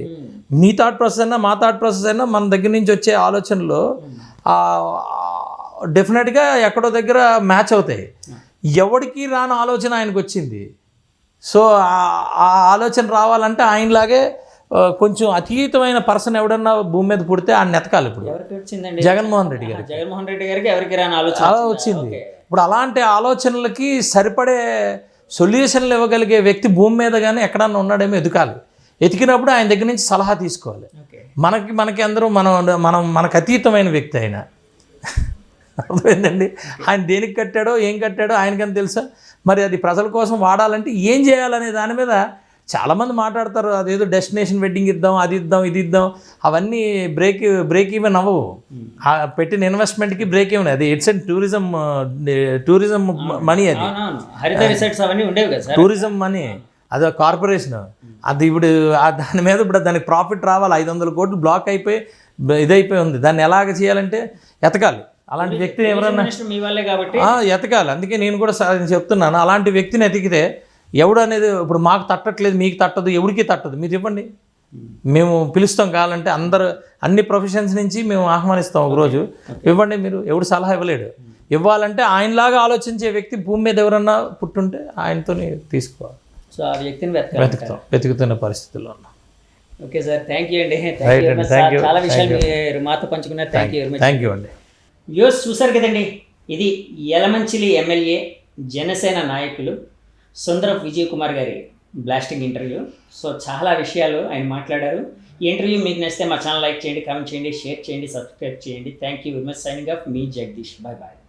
మీ థాట్ ప్రాసెస్ అయినా మా థాట్ ప్రాసెస్ అయినా మన దగ్గర నుంచి వచ్చే ఆలోచనలు డెఫినెట్గా ఎక్కడో దగ్గర మ్యాచ్ అవుతాయి. ఎవరికి రాని ఆలోచన ఆయనకు వచ్చింది. సో ఆ ఆలోచన రావాలంటే ఆయనలాగే కొంచెం అతీతమైన పర్సన్ ఎవడన్నా భూమి మీద పుడితే ఆయన ఎతకాలి. ఇప్పుడు జగన్మోహన్ రెడ్డి గారికి ఎవరికి రాని ఆలోచన అలా వచ్చింది. ఇప్పుడు అలాంటి ఆలోచనలకి సరిపడే సొల్యూషన్లు ఇవ్వగలిగే వ్యక్తి భూమి మీద కానీ ఎక్కడన్నా ఉన్నాడేమో ఎదుకాలి. ఎతికినప్పుడు ఆయన దగ్గర నుంచి సలహా తీసుకోవాలి. మనకి అందరూ మనకు అతీతమైన వ్యక్తి ఆయన. అర్థమైందండి. ఆయన దేనికి కట్టాడో ఏం కట్టాడో ఆయనకని తెలుసా. మరి అది ప్రజల కోసం వాడాలంటే ఏం చేయాలనే దాని మీద చాలామంది మాట్లాడతారు. అదేదో డెస్టినేషన్ వెడ్డింగ్ ఇద్దాం, అది ఇద్దాం, ఇది ఇద్దాం, అవన్నీ బ్రేక్ ఈవెన్ అవ్వవు. పెట్టిన ఇన్వెస్ట్మెంట్కి బ్రేక్ ఈవెన్. అది ఇట్స్ అండ్ టూరిజం మనీ. అది టూరిజం మనీ, అది కార్పొరేషన్. అది ఇప్పుడు దాని మీద ఇప్పుడు దానికి ప్రాఫిట్ రావాలి. 500 కోట్లు బ్లాక్ అయిపోయి ఇదైపోయి ఉంది. దాన్ని ఎలాగ చేయాలంటే ఎతకాలి. అలాంటి వ్యక్తిని ఎవరన్నా ఎతకాలి. అందుకే నేను కూడా చెప్తున్నాను, అలాంటి వ్యక్తిని ఎతికితే ఎవడు అనేది ఇప్పుడు మాకు తట్టట్లేదు, మీకు తట్టదు, ఎవరికి తట్టదు, మీరు చెప్పండి. మేము పిలుస్తాం, కావాలంటే అన్ని ప్రొఫెషన్స్ నుంచి మేము ఆహ్వానిస్తాం. ఒకరోజు ఇవ్వండి, మీరు ఎవడు సలహా ఇవ్వలేడు. ఇవ్వాలంటే ఆయనలాగా ఆలోచించే వ్యక్తి భూమి మీద ఎవరన్నా పుట్టుంటే ఆయనతో తీసుకోవాలి. సో ఆ వ్యక్తిని వెతుకుతున్న పరిస్థితుల్లో ఉన్నాం. ఓకే సార్, థ్యాంక్ యూ అండి. చాలా విషయాలు మీరు మాతో పంచుకున్నారు. థ్యాంక్ యూ అండి. యూస్ చూసారు కదండి, ఇది యలమంచిలి ఎమ్మెల్యే జనసేన నాయకులు సుందరపు విజయ్ కుమార్ గారి బ్లాస్టింగ్ ఇంటర్వ్యూ. సో చాలా విషయాలు ఆయన మాట్లాడారు. ఈ ఇంటర్వ్యూ మీకు నచ్చితే మా ఛానల్ లైక్ చేయండి, కామెంట్ చేయండి, షేర్ చేయండి, సబ్స్క్రైబ్ చేయండి. Thank you very much. Signing off మీ జగదీష్. Bye bye.